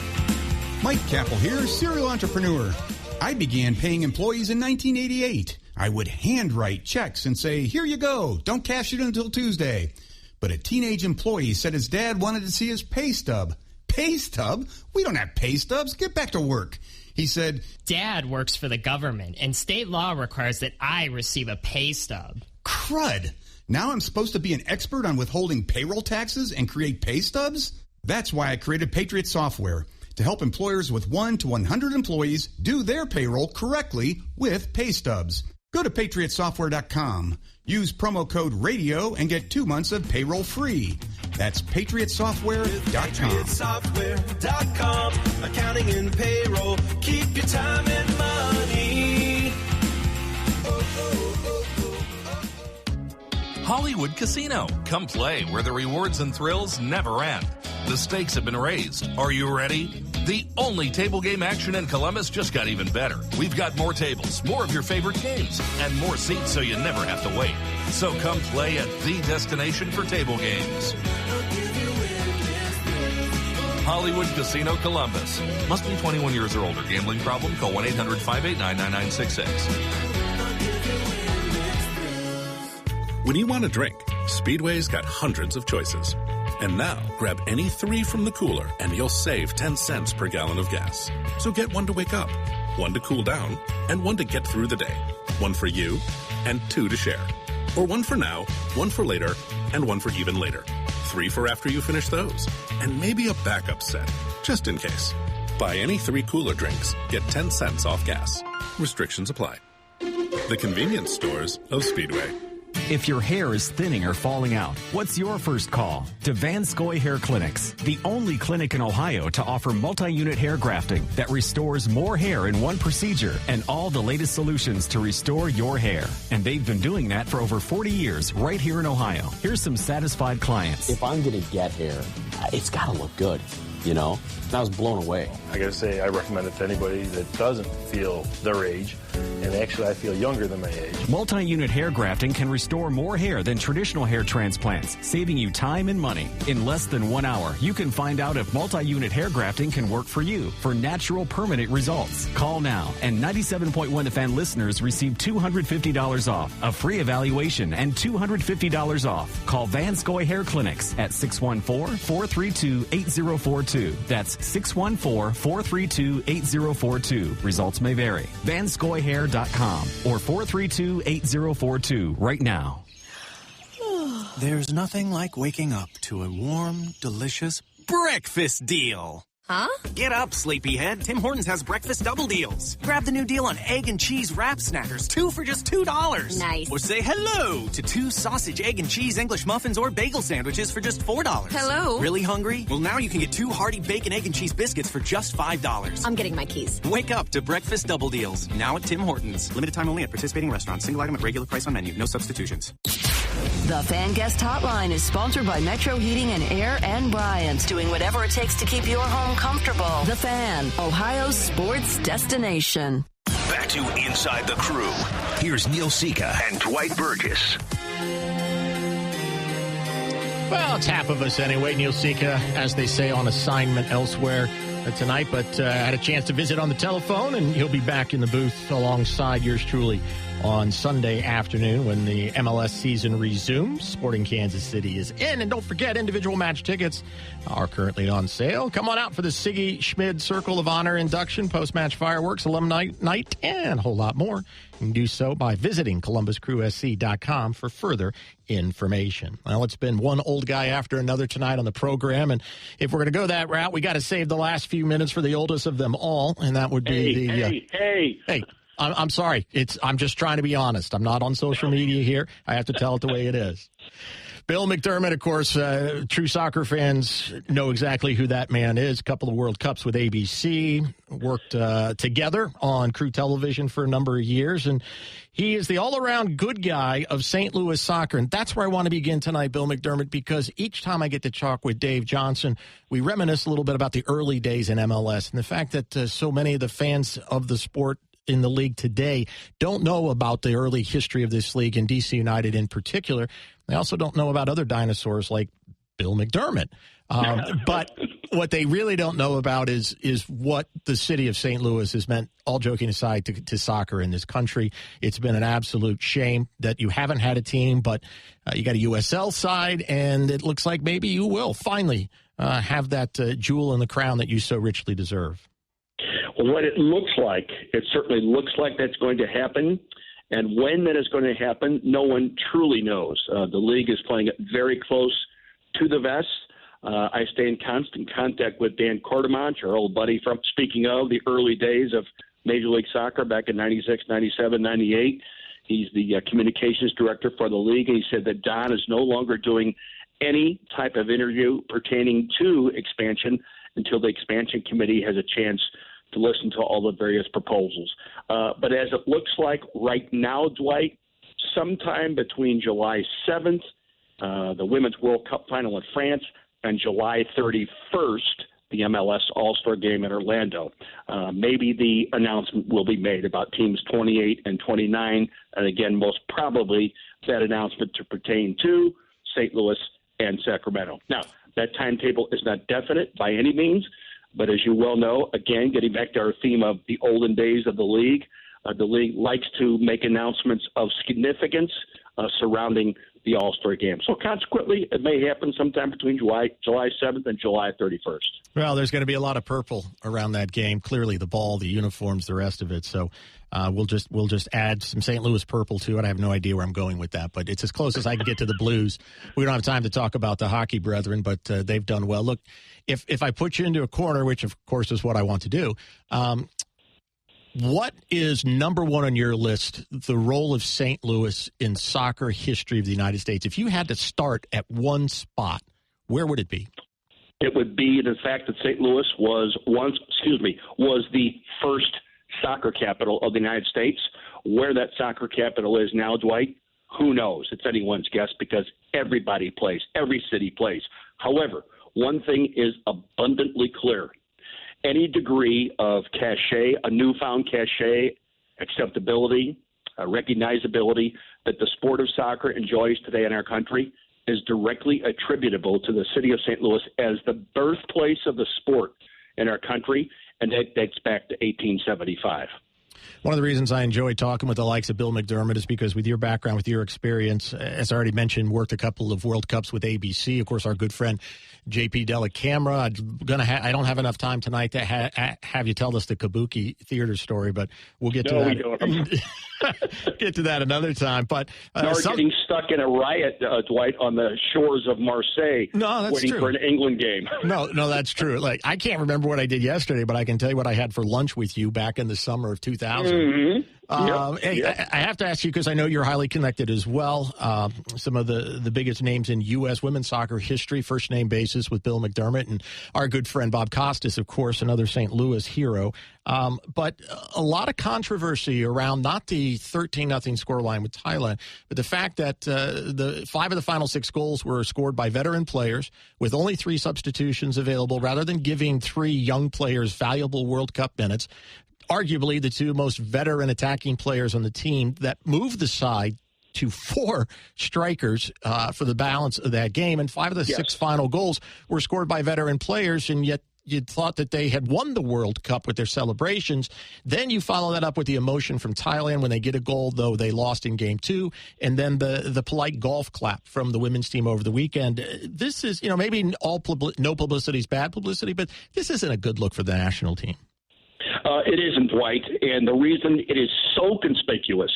[SPEAKER 24] Mike Capel here, serial entrepreneur. I began paying employees in 1988. I would handwrite checks and say, here you go, don't cash it until Tuesday. But a teenage employee said his dad wanted to see his pay stub. Pay stub? We don't have pay stubs. Get back to work. He said,
[SPEAKER 25] Dad works for the government, and state law requires that I receive a pay stub.
[SPEAKER 24] Crud. Now I'm supposed to be an expert on withholding payroll taxes and create pay stubs? That's why I created Patriot Software, to help employers with 1 to 100 employees do their payroll correctly with pay stubs. Go to PatriotSoftware.com. Use promo code RADIO and get 2 months of payroll free. That's PatriotSoftware.com.
[SPEAKER 1] PatriotSoftware.com. Accounting and payroll. Keep your time and money.
[SPEAKER 26] Hollywood Casino. Come play where the rewards and thrills never end. The stakes have been raised. Are you ready? The only table game action in Columbus just got even better. We've got more tables, more of your favorite games, and more seats so you never have to wait. So come play at the destination for table games. Hollywood Casino Columbus. Must be 21 years or older. Gambling problem? Call 1-800-589-9966.
[SPEAKER 27] When you want a drink, Speedway's got hundreds of choices. And now, grab any 3 from the cooler and you'll save 10 cents per gallon of gas. So get 1 to wake up, 1 to cool down, and 1 to get through the day. 1 for you, and 2 to share. Or 1 for now, 1 for later, and 1 for even later. 3 for after you finish those. And maybe a backup set, just in case. Buy any 3 cooler drinks, get 10 cents off gas. Restrictions apply. The convenience stores of Speedway.
[SPEAKER 5] If your hair is thinning or falling out, what's your first call? To Van Scoy Hair Clinics, the only clinic in Ohio to offer multi-unit hair grafting that restores more hair in one procedure and all the latest solutions to restore your hair. And they've been doing that for over 40 years right here in Ohio. Here's some satisfied clients.
[SPEAKER 6] If I'm going to get hair, it's got to look good, you know? And I was blown away.
[SPEAKER 7] I got to say, I recommend it to anybody that doesn't feel their age. And actually, I feel younger than my age.
[SPEAKER 5] Multi-unit hair grafting can restore more hair than traditional hair transplants, saving you time and money. In less than 1 hour, you can find out if multi-unit hair grafting can work for you for natural, permanent results. Call now, and 97.1 The Fan listeners receive $250 off, a free evaluation, and $250 off. Call Van Scoy Hair Clinics at 614-432-8042. That's 614-432-8042. Results may vary. VanScoyHair.com or 432-8042 right now.
[SPEAKER 8] There's nothing like waking up to a warm, delicious breakfast deal.
[SPEAKER 9] Huh?
[SPEAKER 8] Get up, sleepyhead. Tim Hortons has breakfast double deals. Grab the new deal on egg and cheese wrap snackers, 2 for just $2.
[SPEAKER 9] Nice.
[SPEAKER 8] Or say hello to 2 sausage, egg, and cheese English muffins or bagel sandwiches for just $4.
[SPEAKER 9] Hello.
[SPEAKER 8] Really hungry? Well, now you can get 2 hearty bacon, egg, and cheese biscuits for just $5.
[SPEAKER 9] I'm getting my keys.
[SPEAKER 8] Wake up to breakfast double deals. Now at Tim Hortons. Limited time only at participating restaurants. Single item at regular price on menu. No substitutions.
[SPEAKER 3] The Fan Guest Hotline is sponsored by Metro Heating and Air and Bryant's, doing whatever it takes to keep your home comfortable. The Fan, Ohio's sports destination.
[SPEAKER 2] Back to Inside the Crew. Here's Neil Sika and Dwight Burgess.
[SPEAKER 4] Well, it's half of us anyway. Neil Sika, as they say, on assignment elsewhere tonight, but had a chance to visit on the telephone, and he'll be back in the booth alongside yours truly on Sunday afternoon when the MLS season resumes. Sporting Kansas City is in, and don't forget, individual match tickets are currently on sale. Come on out for the Siggy Schmid Circle of Honor induction, post-match fireworks, alumni night, and a whole lot more. You can do so by visiting ColumbusCrewSC.com for further information. Well, it's been one old guy after another tonight on the program, and if we're going to go that route, we got to save the last few minutes for the oldest of them all, and that would be Hey, I'm sorry. I'm just trying to be honest. I'm not on social media here. I have to tell it the way it is. Bill McDermott, of course, true soccer fans know exactly who that man is. A couple of World Cups with ABC, worked together on Crew Television for a number of years, and he is the all-around good guy of St. Louis soccer, and that's where I want to begin tonight, Bill McDermott, because each time I get to talk with Dave Johnson, we reminisce a little bit about the early days in MLS and the fact that so many of the fans of the sport in the league today don't know about the early history of this league, and DC United in particular. They also don't know about other dinosaurs like Bill McDermott. But what they really don't know about is what the city of St. Louis has meant, all joking aside, to soccer in this country. It's been an absolute shame that you haven't had a team, but you got a USL side, and it looks like maybe you will finally have that jewel in the crown that you so richly deserve.
[SPEAKER 10] Well, what it looks like, it certainly looks like that's going to happen. And when that is going to happen, no one truly knows. The league is playing it very close to the vest. I stay in constant contact with Dan Cordemonch, our old buddy from, speaking of, the early days of Major League Soccer back in 96, 97, 98. He's the communications director for the league, and he said that Don is no longer doing any type of interview pertaining to expansion until the expansion committee has a chance to listen to all the various proposals. But as it looks like right now, Dwight, sometime between July 7th, the Women's World Cup final in France, and July 31st, the MLS All-Star Game in Orlando. Maybe the announcement will be made about teams 28 and 29, and again, most probably that announcement to pertain to St. Louis and Sacramento. Now, that timetable is not definite by any means, but as you well know, again, getting back to our theme of the olden days of the league likes to make announcements of significance surrounding the All-Star Game. So consequently, it may happen sometime between July 7th and July 31st.
[SPEAKER 4] Well, there's going to be a lot of purple around that game. Clearly, the ball, the uniforms, the rest of it. So we'll just add some St. Louis purple to it. I have no idea where I'm going with that, but it's as close as I can get to the Blues. We don't have time to talk about the hockey brethren, but they've done well. Look, if I put you into a corner, which of course is what I want to do, what is number one on your list, the role of St. Louis in soccer history of the United States? If you had to start at one spot, where would it be?
[SPEAKER 10] It would be the fact that St. Louis was the first soccer capital of the United States. Where that soccer capital is now, Dwight, who knows? It's anyone's guess because everybody plays, every city plays. However, one thing is abundantly clear. Any degree of cachet, a newfound cachet, acceptability, recognizability that the sport of soccer enjoys today in our country is directly attributable to the city of St. Louis as the birthplace of the sport in our country, and that dates back to 1875.
[SPEAKER 4] One of the reasons I enjoy talking with the likes of Bill McDermott is because with your background, with your experience, as I already mentioned, worked a couple of World Cups with ABC. Of course, our good friend JP Delacamera. I don't have enough time tonight to have you tell us the Kabuki theater story, but we'll get to that.
[SPEAKER 10] We don't.
[SPEAKER 4] Get to that another time. But
[SPEAKER 10] getting stuck in a riot, Dwight, on the shores of Marseille, waiting for an England game.
[SPEAKER 4] No, that's true. Like, I can't remember what I did yesterday, but I can tell you what I had for lunch with you back in the summer of 2000.
[SPEAKER 10] Mm-hmm.
[SPEAKER 4] I have to ask you, because I know you're highly connected as well, some of the biggest names in U.S. women's soccer history, first name basis with Bill McDermott, and our good friend Bob Costas, of course, another St. Louis hero. But a lot of controversy around not the 13-0 scoreline with Thailand, but the fact that the 5 of the final 6 goals were scored by veteran players with only 3 substitutions available, rather than giving 3 young players valuable World Cup minutes. Arguably the 2 most veteran attacking players on the team that moved the side to 4 strikers for the balance of that game. And 5 of the 6 final goals were scored by veteran players, and yet you'd thought that they had won the World Cup with their celebrations. Then you follow that up with the emotion from Thailand when they get a goal, though they lost in Game 2, and then the polite golf clap from the women's team over the weekend. This is, maybe no publicity is bad publicity, but this isn't a good look for the national team.
[SPEAKER 10] It isn't, Dwight, and the reason it is so conspicuous,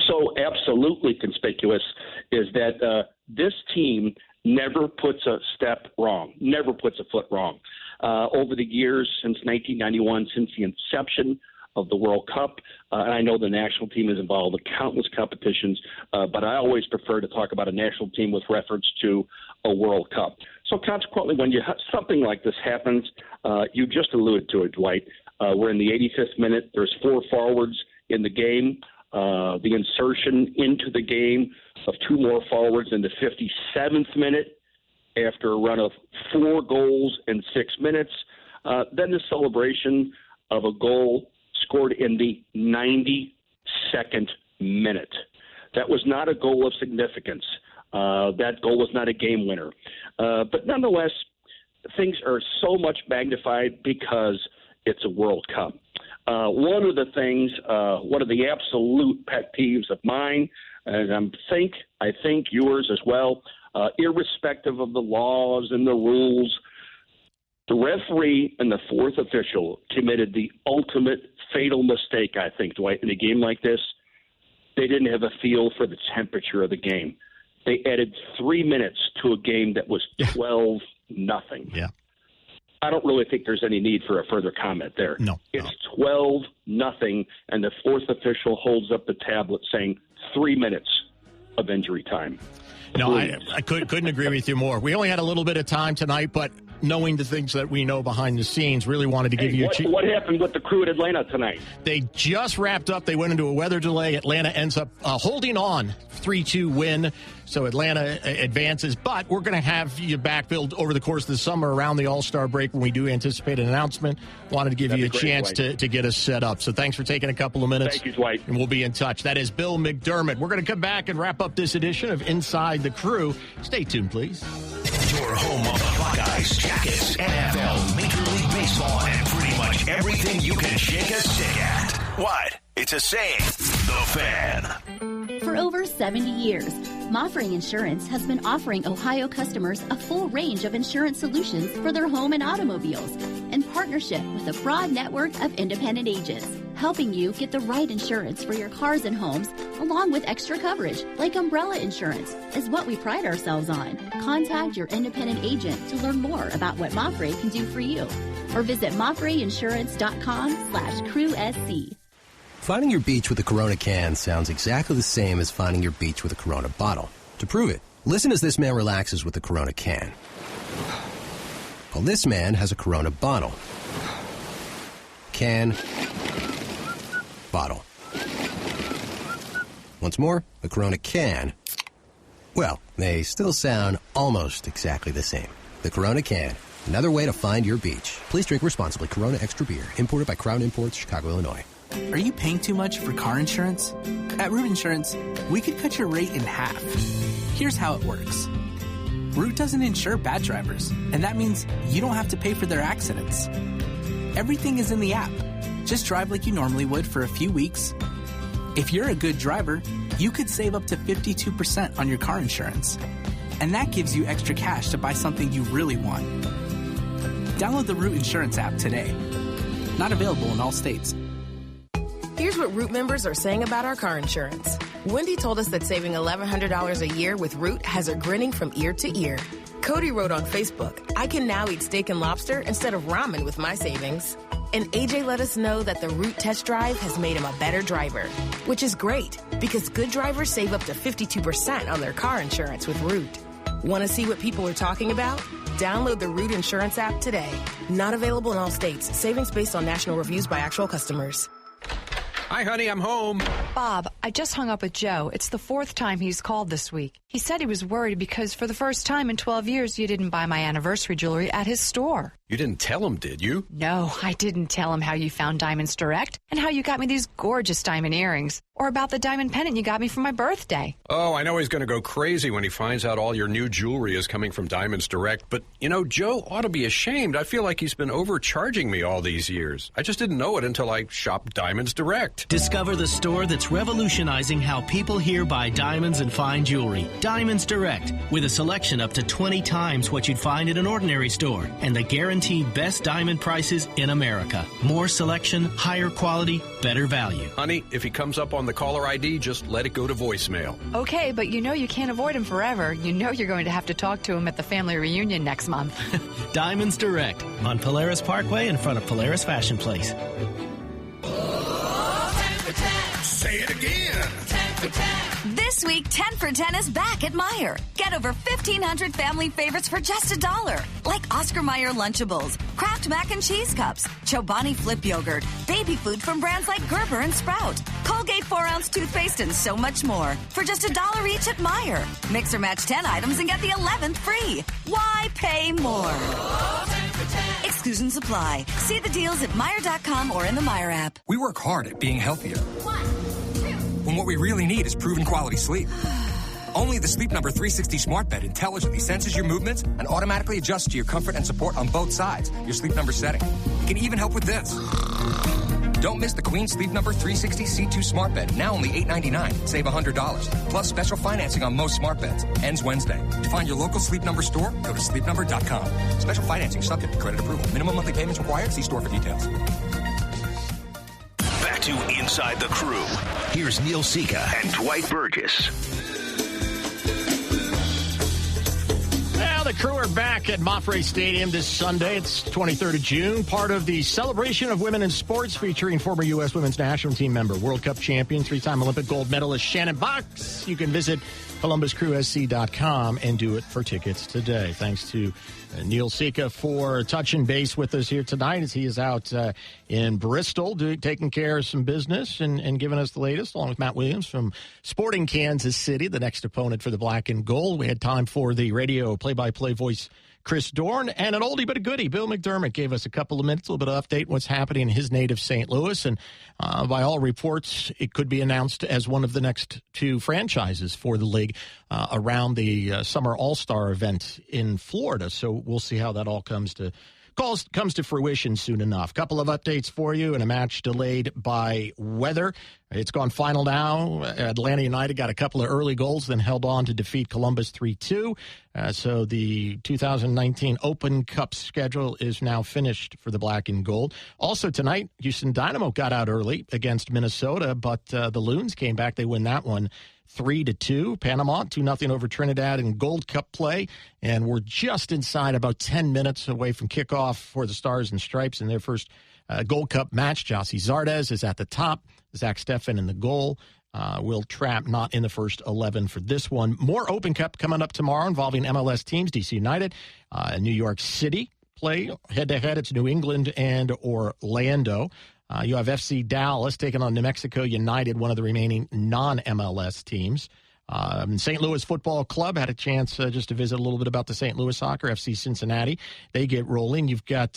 [SPEAKER 10] so absolutely conspicuous, is that this team never puts a step wrong, never puts a foot wrong. Over the years, since 1991, since the inception of the World Cup, and I know the national team is involved in countless competitions, but I always prefer to talk about a national team with reference to a World Cup. So consequently, when something like this happens, you just alluded to it, Dwight. We're in the 85th minute. There's 4 forwards in the game. The insertion into the game of 2 more forwards in the 57th minute after a run of 4 goals in 6 minutes. Then the celebration of a goal scored in the 92nd minute. That was not a goal of significance. That goal was not a game winner. But nonetheless, things are so much magnified because it's a World Cup. One of the absolute pet peeves of mine, and I think yours as well, irrespective of the laws and the rules, the referee and the 4th official committed the ultimate fatal mistake, I think, Dwight, in a game like this. They didn't have a feel for the temperature of the game. They added 3 minutes to a game that was 12-0.
[SPEAKER 4] Yeah.
[SPEAKER 10] I don't really think there's any need for a further comment there.
[SPEAKER 4] No.
[SPEAKER 10] It's 12-0, and the 4th official holds up the tablet saying 3 minutes of injury time.
[SPEAKER 4] No, I couldn't agree with you more. We only had a little bit of time tonight, but knowing the things that we know behind the scenes, really wanted to give you a chance.
[SPEAKER 10] What happened with the crew at Atlanta tonight?
[SPEAKER 4] They just wrapped up. They went into a weather delay. Atlanta ends up holding on, 3-2 win. So Atlanta advances, but we're going to have you back, Bill, over the course of the summer around the All-Star break when we do anticipate an announcement. Wanted to give you a chance to get us set up. So thanks for taking a couple of minutes.
[SPEAKER 10] Thank you, Dwight.
[SPEAKER 4] And we'll be in touch. That is Bill McDermott. We're going to come back and wrap up this edition of Inside the Crew. Stay tuned, please.
[SPEAKER 2] Your home of the Buckeyes, Jackets, NFL, Major League Baseball, and pretty much everything you can shake a stick at. What? It's a saying. The Fan.
[SPEAKER 9] For over 70 years, Mafre Insurance has been offering Ohio customers a full range of insurance solutions for their home and automobiles in partnership with a broad network of independent agents, helping you get the right insurance for your cars and homes, along with extra coverage like umbrella insurance, is what we pride ourselves on. Contact your independent agent to learn more about what Mafre can do for you, or visit mafreinsurance.com/crewsc.
[SPEAKER 11] Finding your beach with a Corona can sounds exactly the same as finding your beach with a Corona bottle. To prove it, listen as this man relaxes with a Corona can. Well, this man has a Corona bottle. Can. Bottle. Once more, a Corona can. Well, they still sound almost exactly the same. The Corona can. Another way to find your beach. Please drink responsibly. Corona Extra Beer. Imported by Crown Imports, Chicago, Illinois.
[SPEAKER 12] Are you paying too much for car insurance? At Root Insurance, we could cut your rate in half. Here's how it works. Root doesn't insure bad drivers, and that means you don't have to pay for their accidents. Everything is in the app. Just drive like you normally would for a few weeks. If you're a good driver, you could save up to 52% on your car insurance. And that gives you extra cash to buy something you really want. Download the Root Insurance app today. Not available in all states.
[SPEAKER 13] Here's what Root members are saying about our car insurance. Wendy told us that saving $1,100 a year with Root has her grinning from ear to ear. Cody wrote on Facebook, I can now eat steak and lobster instead of ramen with my savings. And AJ let us know that the Root test drive has made him a better driver, which is great because good drivers save up to 52% on their car insurance with Root. Want to see what people are talking about? Download the Root Insurance app today. Not available in all states. Savings based on national reviews by actual customers.
[SPEAKER 14] Hi, honey, I'm home.
[SPEAKER 15] Bob, I just hung up with Joe. It's the 4th time he's called this week. He said he was worried because for the first time in 12 years, you didn't buy my anniversary jewelry at his store.
[SPEAKER 14] You didn't tell him, did you?
[SPEAKER 15] No, I didn't tell him how you found Diamonds Direct and how you got me these gorgeous diamond earrings, or about the diamond pendant you got me for my birthday.
[SPEAKER 14] Oh, I know he's going to go crazy when he finds out all your new jewelry is coming from Diamonds Direct. But, you know, Joe ought to be ashamed. I feel like he's been overcharging me all these years. I just didn't know it until I shopped Diamonds Direct.
[SPEAKER 16] Discover the store that's revolutionizing how people here buy diamonds and fine jewelry. Diamonds Direct, with a selection up to 20 times what you'd find at an ordinary store, and the guaranteed best diamond prices in America. More selection, higher quality, better value.
[SPEAKER 14] Honey, if he comes up on the caller ID, just let it go to voicemail.
[SPEAKER 15] Okay, but you know you can't avoid him forever. You know you're going to have to talk to him at the family reunion next month.
[SPEAKER 16] Diamonds Direct, on Polaris Parkway in front of Polaris Fashion Place.
[SPEAKER 23] Say it again.
[SPEAKER 28] 10 for 10. This week, 10 for 10 is back at Meijer. Get over 1,500 family favorites for just $1. Like Oscar Mayer Lunchables, Kraft Mac and Cheese Cups, Chobani Flip Yogurt, baby food from brands like Gerber and Sprout, Colgate 4-ounce toothpaste, and so much more. For just $1 each at Meijer. Mix or match 10 items and get the 11th free. Why pay more? 10 for 10. Exclusions apply. See the deals at Meijer.com or in the Meijer app.
[SPEAKER 29] We work hard at being healthier. When what we really need is proven quality sleep. Only the Sleep Number 360 smart bed intelligently senses your movements and automatically adjusts to your comfort and support on both sides, your Sleep Number setting. It can even help with this. Don't miss the Queen Sleep Number 360 C2 smart bed, now only $899. Save $100. Plus special financing on most smart beds. Ends Wednesday. To find your local Sleep Number store, go to sleepnumber.com. Special financing subject to credit approval. Minimum monthly payments required. See store for details.
[SPEAKER 2] Back to Inside the Crew. Here's Neil Sika and Dwight Burgess.
[SPEAKER 4] Well, the Crew are back at Mafre Stadium this Sunday. It's 23rd of June, part of the celebration of women in sports featuring former U.S. women's national team member, World Cup champion, 3-time Olympic gold medalist Shannon Box. You can visit ColumbusCrewSC.com and do it for tickets today. Thanks to Neil Sika for touching base with us here tonight as he is out in Bristol taking care of some business and giving us the latest, along with Matt Williams from Sporting Kansas City, the next opponent for the Black and Gold. We had time for the radio play-by-play voice Chris Doran, and an oldie but a goodie. Bill McDermott gave us a couple of minutes, a little bit of update what's happening in his native St. Louis, and by all reports, it could be announced as one of the next 2 franchises for the league around the Summer All-Star event in Florida. So we'll see how that all comes to comes to fruition soon enough. Couple of updates for you, and a match delayed by weather. It's gone final now. Atlanta United got a couple of early goals, then held on to defeat Columbus 3-2. So the 2019 Open Cup schedule is now finished for the Black and Gold. Also tonight, Houston Dynamo got out early against Minnesota, but the Loons came back. They win that one 3-2. Panama 2-0 over Trinidad in Gold Cup play, and we're just inside about 10 minutes away from kickoff for the Stars and Stripes in their first Gold Cup match. Jossie Zardes is at the top. Zach Steffen in the goal. Will Trapp not in the first 11 for this one. More Open Cup coming up tomorrow involving MLS teams. DC United, New York City play head-to-head. It's New England and Orlando. You have FC Dallas taking on New Mexico United, one of the remaining non-MLS teams. St. Louis Football Club had a chance just to visit a little bit about the St. Louis Soccer. FC Cincinnati, they get rolling. You've got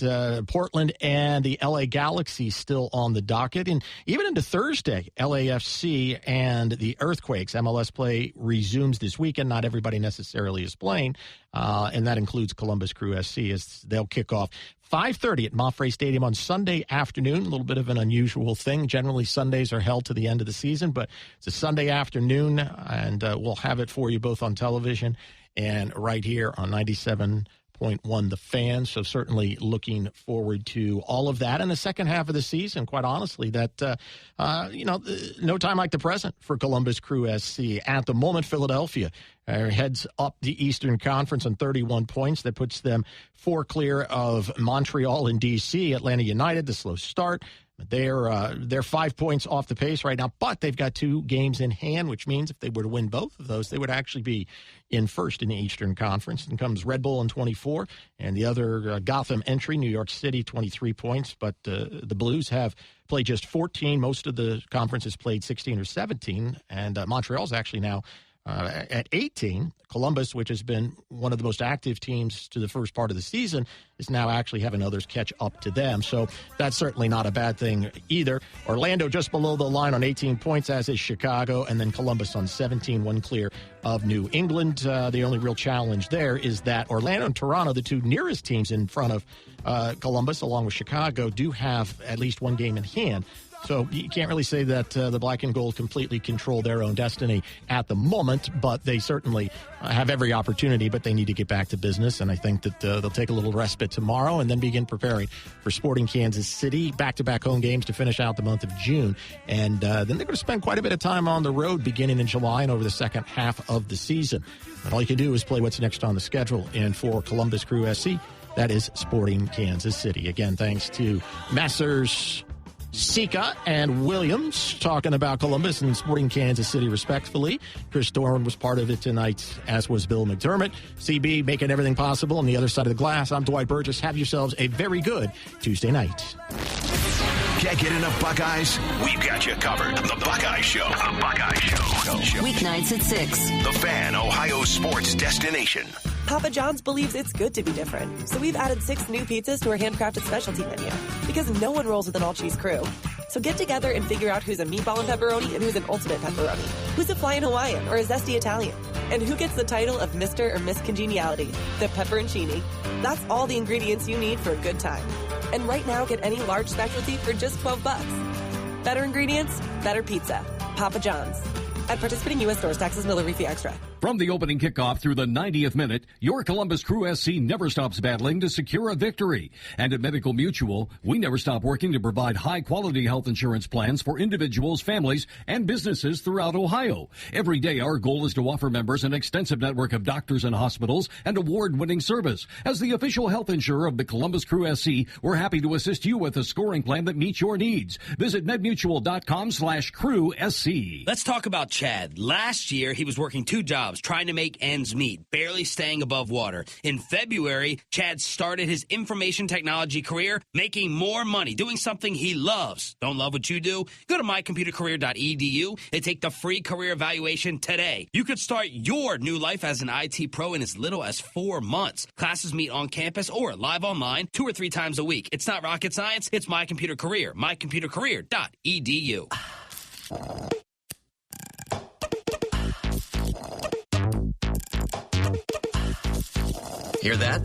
[SPEAKER 4] Portland and the LA Galaxy still on the docket. And even into Thursday, LAFC and the Earthquakes. MLS play resumes this weekend. Not everybody necessarily is playing, and that includes Columbus Crew SC as they'll kick off 5:30 at Moffray Stadium on Sunday afternoon. A little bit of an unusual thing. Generally, Sundays are held to the end of the season, but it's a Sunday afternoon, and we'll have it for you both on television and right here on 97.1 The Fan. So certainly looking forward to all of that in the second half of the season. Quite honestly, that no time like the present for Columbus Crew SC. At the moment, Philadelphia heads up the Eastern Conference on 31 points. That puts them 4 clear of Montreal and D.C. Atlanta United, the slow start. They're 5 points off the pace right now, but they've got 2 games in hand, which means if they were to win both of those, they would actually be in first in the Eastern Conference. And comes Red Bull in 24, and the other Gotham entry, New York City, 23 points. But the Blues have played just 14. Most of the conference has played 16 or 17, and Montreal's actually now at 18. Columbus, which has been one of the most active teams to the first part of the season, is now actually having others catch up to them. So that's certainly not a bad thing either. Orlando just below the line on 18 points, as is Chicago, and then Columbus on 17, 1 clear of New England. The only real challenge there is that Orlando and Toronto, the 2 nearest teams in front of Columbus, along with Chicago, do have at least 1 game in hand. So you can't really say that the Black and Gold completely control their own destiny at the moment, but they certainly have every opportunity, but they need to get back to business. And I think that they'll take a little respite tomorrow and then begin preparing for Sporting Kansas City, back-to-back home games to finish out the month of June. And then they're going to spend quite a bit of time on the road beginning in July and over the second half of the season. And all you can do is play what's next on the schedule. And for Columbus Crew SC, that is Sporting Kansas City. Again, thanks to Messrs. Sika and Williams talking about Columbus and Sporting Kansas City, respectfully. Chris Doran was part of it tonight, as was Bill McDermott. CB making everything possible on the other side of the glass. I'm Dwight Burgess. Have yourselves a very good Tuesday night.
[SPEAKER 2] Can't get enough Buckeyes? We've got you covered. The Buckeye Show. The Buckeye Show.
[SPEAKER 3] Weeknights at 6.
[SPEAKER 2] The Fan, Ohio sports destination.
[SPEAKER 1] Papa John's believes it's good to be different, so we've added 6 new pizzas to our handcrafted specialty menu, because no one rolls with an all-cheese crew. So get together and figure out who's a meatball and pepperoni and who's an ultimate pepperoni, who's a flying Hawaiian or a zesty Italian, and who gets the title of Mr. or Miss Congeniality, the pepperoncini. That's all the ingredients you need for a good time. And right now, get any large specialty for just $12. Better ingredients, better pizza. Papa John's. At participating U.S. stores, taxes, delivery fee extra.
[SPEAKER 17] From the opening kickoff through the 90th minute, your Columbus Crew SC never stops battling to secure a victory. And at Medical Mutual, we never stop working to provide high-quality health insurance plans for individuals, families, and businesses throughout Ohio. Every day, our goal is to offer members an extensive network of doctors and hospitals and award-winning service. As the official health insurer of the Columbus Crew SC, we're happy to assist you with a scoring plan that meets your needs. Visit medmutual.com/CrewSC.
[SPEAKER 18] Let's talk about Chad. Last year, he was working 2 jobs, trying to make ends meet, barely staying above water. In February, Chad started his information technology career, making more money, doing something he loves. Don't love what you do? Go to mycomputercareer.edu and take the free career evaluation today. You could start your new life as an IT pro in as little as 4 months. Classes meet on campus or live online 2 or 3 times a week. It's not rocket science. It's My Computer Career. mycomputercareer.edu.
[SPEAKER 19] Hear that?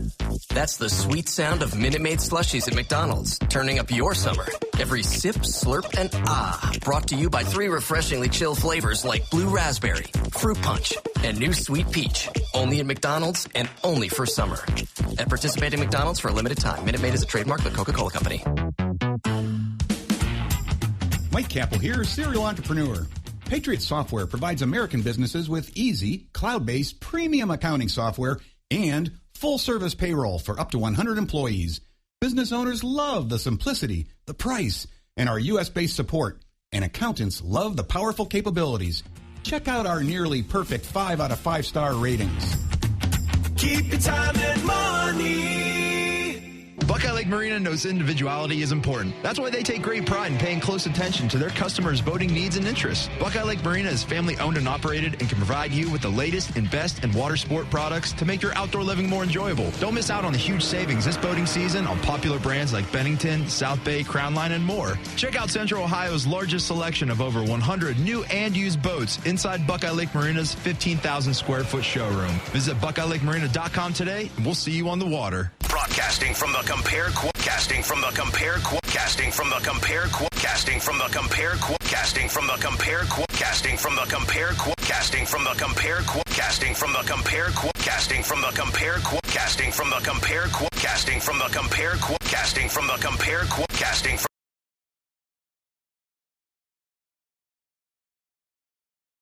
[SPEAKER 6] That's the sweet sound of Minute Maid slushies at McDonald's, turning up your summer. Every sip, slurp, and brought to you by 3 refreshingly chill flavors like Blue Raspberry, Fruit Punch, and New Sweet Peach. Only at McDonald's and only for summer. At participating McDonald's for a limited time. Minute Maid is a trademark of the Coca-Cola Company.
[SPEAKER 19] Mike Capel here, serial entrepreneur. Patriot Software provides American businesses with easy, cloud-based, premium accounting software and full-service payroll for up to 100 employees. Business owners love the simplicity, the price, and our U.S.-based support. And accountants love the powerful capabilities. Check out our nearly perfect 5 out of 5-star ratings.
[SPEAKER 20] Keep your time and money.
[SPEAKER 21] Buckeye Lake Marina knows individuality is important. That's why they take great pride in paying close attention to their customers' boating needs and interests. Buckeye Lake Marina is family owned and operated and can provide you with the latest and best in water sport products to make your outdoor living more enjoyable. Don't miss out on the huge savings this boating season on popular brands like Bennington, South Bay, Crown Line, and more. Check out Central Ohio's largest selection of over 100 new and used boats inside Buckeye Lake Marina's 15,000 square foot showroom. Visit BuckeyeLakeMarina.com today and we'll see you on the water.
[SPEAKER 2] Broadcasting from the casting from the compare casting from the compare casting from the compare casting from the compare casting from the compare casting from the compare casting from the compare casting from the compare casting from the compare casting from the compare casting from the compare casting from